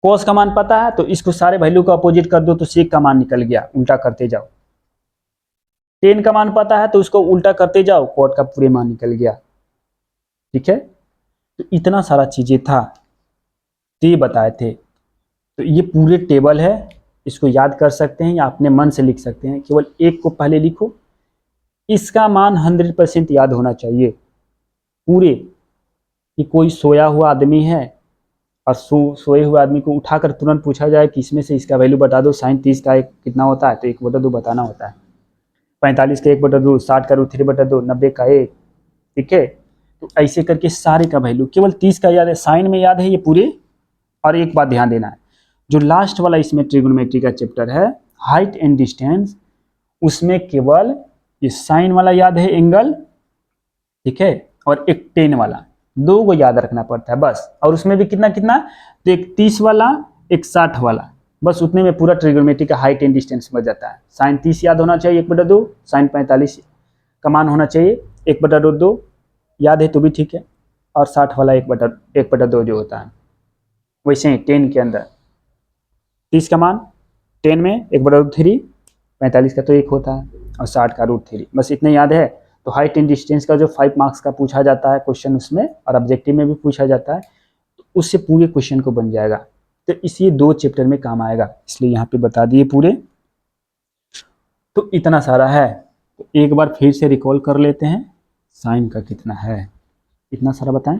कॉस का मान पता है तो इसको सारे वैल्यू का अपोजिट कर दो तो सेक का मान निकल गया, उल्टा करते जाओ। टेन का मान पता है तो उसको उल्टा करते जाओ, कॉट का पूरे मान निकल गया। ठीक है, तो इतना सारा चीजें था तो ये बताए थे। तो ये पूरे टेबल है, इसको याद कर सकते हैं या अपने मन से लिख सकते हैं। केवल एक को पहले लिखो, इसका मान 100% याद होना चाहिए पूरे, कि कोई सोया हुआ आदमी है और सोए हुए आदमी को उठाकर तुरंत पूछा जाए कि इसमें से इसका वैल्यू बता दो, साइन 30 का एक कितना होता है तो 1/2 बताना होता है, 45 का 1/2, 60 का √3/2, 90 का 1। ठीक है, तो ऐसे करके सारे का वैल्यू, केवल 30 का याद है, साइन में याद है ये पूरे। और एक बात ध्यान देना है, जो लास्ट वाला इसमें ट्रिग्नोमेट्री का चैप्टर है हाइट एंड डिस्टेंस, उसमें केवल ये साइन वाला याद है एंगल, ठीक है, और एक टेन वाला, दो को याद रखना पड़ता है बस। और उसमें भी कितना कितना, तो एक 30 वाला एक 60 वाला, बस उतने में पूरा ट्रिग्नोमेट्री का हाइट एंड डिस्टेंस बच जाता है। साइन 30 याद होना चाहिए 1/2, साइन 45 का मान होना चाहिए 1/2, याद है तो भी ठीक है, और 60 वाला 1/2 जो होता है। वैसे ही 10 के अंदर 30 का मान 10 में 1/3, 45 का तो 1 होता है, और 60 का √3, बस इतने याद है। तो हाइट एंड डिस्टेंस का जो 5 मार्क्स का पूछा जाता है क्वेश्चन उसमें, और ऑब्जेक्टिव में भी पूछा जाता है, तो उससे पूरे क्वेश्चन को बन जाएगा। तो इसी 2 चैप्टर में काम आएगा, इसलिए यहाँ पे बता दिए पूरे। तो इतना सारा है, तो एक बार फिर से रिकॉल कर लेते हैं, साइन का कितना है, इतना सारा बताएं।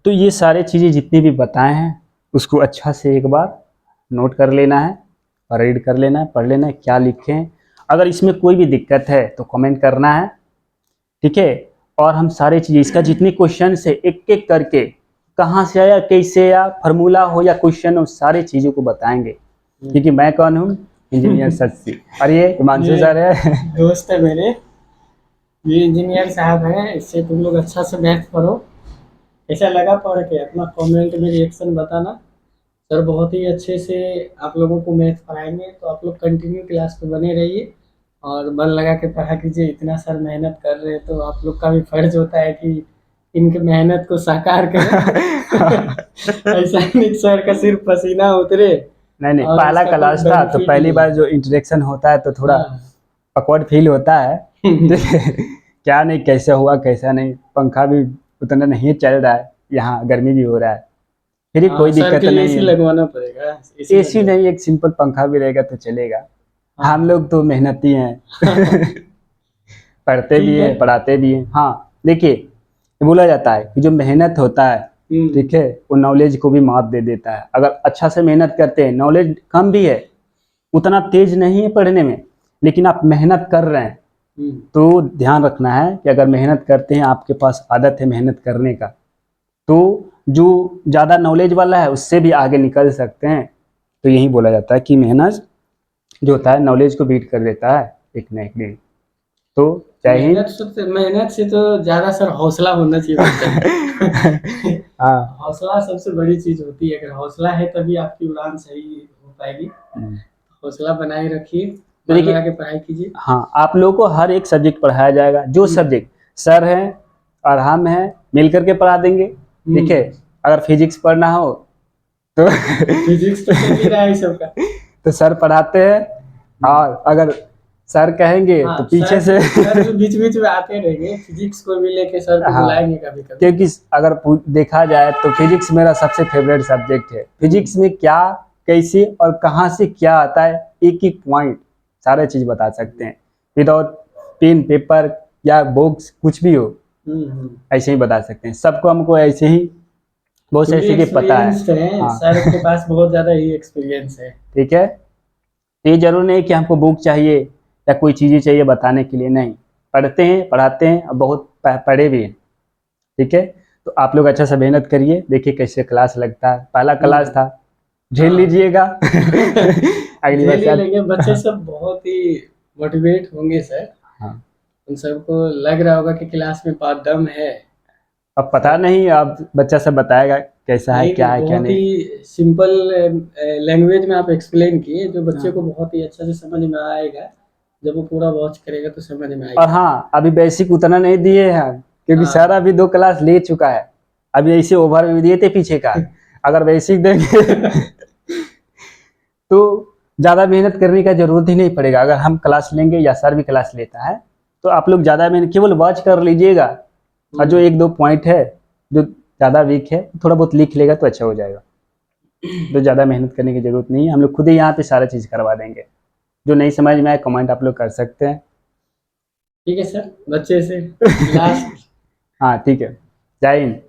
तो ये सारे चीज़ें जितनी भी बताए हैं उसको अच्छा से एक बार नोट कर लेना है, और रीड कर लेना है, पढ़ लेना है क्या लिखे हैं। अगर इसमें कोई भी दिक्कत है तो कमेंट करना है, ठीक है। और हम सारे चीज़ें, इसका जितने क्वेश्चन है एक एक करके, कहाँ से आया, कैसे आया, फार्मूला हो या क्वेश्चन हो, सारे चीज़ों को बताएंगे। क्योंकि मैं कौन हूँ, इंजीनियर सच्ची, और ये हिमांशु सर है, दोस्त है मेरे, ये इंजीनियर साहब हैं। इससे तुम लोग अच्छा से मैथ पढ़ो। कैसा लगा पढ़ के अपना कमेंट में रिएक्शन बताना। सर बहुत ही अच्छे से आप लोगों को मैथ पढ़ाएंगे, तो आप लोग कंटिन्यू क्लास पे बने रहिए और मन लगा के पढ़ा कीजिए। इतना सर मेहनत कर रहे हैं तो आप लोग का भी फर्ज होता है कि इनके मेहनत को साकार करें। ऐसा नहीं सर का सिर्फ पसीना उतरे। नहीं और पहला इसका क्लास कोई था तो benefit पहली नहीं। बार जो इंटरेक्शन होता है तो थोड़ा हाँ। awkward फील होता है। क्या नहीं कैसे हुआ कैसा नहीं, पंखा भी उतना नहीं चल रहा है, यहाँ गर्मी भी हो रहा है, फिर भी कोई सर दिक्कत के लिए नहीं एसी है। लगवाना पड़ेगा। एसी नहीं, एक सिंपल पंखा भी रहेगा तो चलेगा। हाँ। हम लोग तो मेहनती हैं। पढ़ते भी ठीक है। हैं पढ़ाते भी हैं। हाँ देखिए, ये बोला जाता है कि जो मेहनत होता है, ठीक है, वो नॉलेज को भी मात दे देता है। अगर अच्छा से मेहनत करते हैं, नॉलेज कम भी है, उतना तेज नहीं है पढ़ने में, लेकिन आप मेहनत कर रहे हैं, तो ध्यान रखना है कि अगर मेहनत करते हैं, आपके पास आदत है मेहनत करने का, तो जो ज़्यादा नॉलेज वाला है उससे भी आगे निकल सकते हैं। तो यही बोला जाता है कि मेहनत जो होता है नॉलेज को बीट कर देता है एक न एक दिन। तो जय हिंद। मेहनत से तो ज्यादा सर हौसला होना चाहिए बच्चे को। हाँ हौसला सबसे बड़ी चीज होती है। अगर हौसला है तभी आपकी उड़ान सही हो पाएगी। हौसला बनाए रखिए, तो मन देखिए, लगा के पढ़ाई कीजिए। हाँ आप लोगों को हर एक सब्जेक्ट पढ़ाया जाएगा, जो सब्जेक्ट सर हैं और हम हैं मिल करके पढ़ा देंगे, ठीक है। अगर फिजिक्स पढ़ना हो तो फिजिक्स तो चल ही रहा है सबका। तो सर पढ़ाते हैं, और अगर सर कहेंगे तो पीछे से सर बीच बीच में आते रहेंगे, फिजिक्स को भी लेके सर को हाँ, बुलाएंगे कभी कभी। क्योंकि अगर देखा जाए तो फिजिक्स मेरा सबसे फेवरेट सब्जेक्ट है। फिजिक्स में क्या कैसे और कहाँ से क्या आता है, एक एक पॉइंट सारे चीज बता सकते हैं, विदाउट पेन पेपर या बुक्स कुछ भी हो, ऐसे ही बता सकते हैं सबको। हमको ऐसे ही बहुत सारी चीजें पता है। हाँ सर के पास बहुत ज्यादा ही एक्सपीरियंस है। ठीक है, तो ये जरूर नहीं कि हमको बुक चाहिए या कोई चीज़ें चाहिए बताने के लिए, नहीं, पढ़ते हैं पढ़ाते हैं और बहुत पढ़े भी हैं, ठीक है। तो आप लोग अच्छा सा मेहनत करिए, देखिए कैसे क्लास लगता है। पहला क्लास था, झेल लीजिएगा। अगली बार झेल ही लेंगे। बच्चे सब बहुत ही मोटिवेट होंगे सर। हाँ उन सबको लग रहा होगा कि क्लास में बहुत दम है। अब पता नहीं, अब बच्चा सब बताएगा कैसा है क्या है क्या बहुत नहीं। ही सिंपल लैंग्वेज में आप एक्सप्लेन किए, जो बच्चे को बहुत ही अच्छा से समझ में आएगा। जब वो पूरा वॉच करेगा तो समझ में आएगा। और हाँ अभी बेसिक उतना नहीं दिए हैं, क्योंकि सर अभी 2 क्लास ले चुका है, अभी ऐसे ओवर भी दिए थे पीछे का। अगर बेसिक देंगे तो ज़्यादा मेहनत करने का जरूरत ही नहीं पड़ेगा। अगर हम क्लास लेंगे या सर भी क्लास लेता है तो आप लोग ज़्यादा मेहनत केवल वॉच कर लीजिएगा, और जो 1-2 पॉइंट है जो ज़्यादा वीक है थोड़ा बहुत लिख लेगा तो अच्छा हो जाएगा। तो ज़्यादा मेहनत करने की जरूरत नहीं है, हम लोग खुद ही यहाँ पे सारा चीज़ करवा देंगे। जो नहीं समझ में आए कमेंट आप लोग कर सकते हैं। ठीक है सर, बच्चे से लास्ट। हाँ ठीक है, जय हिंद।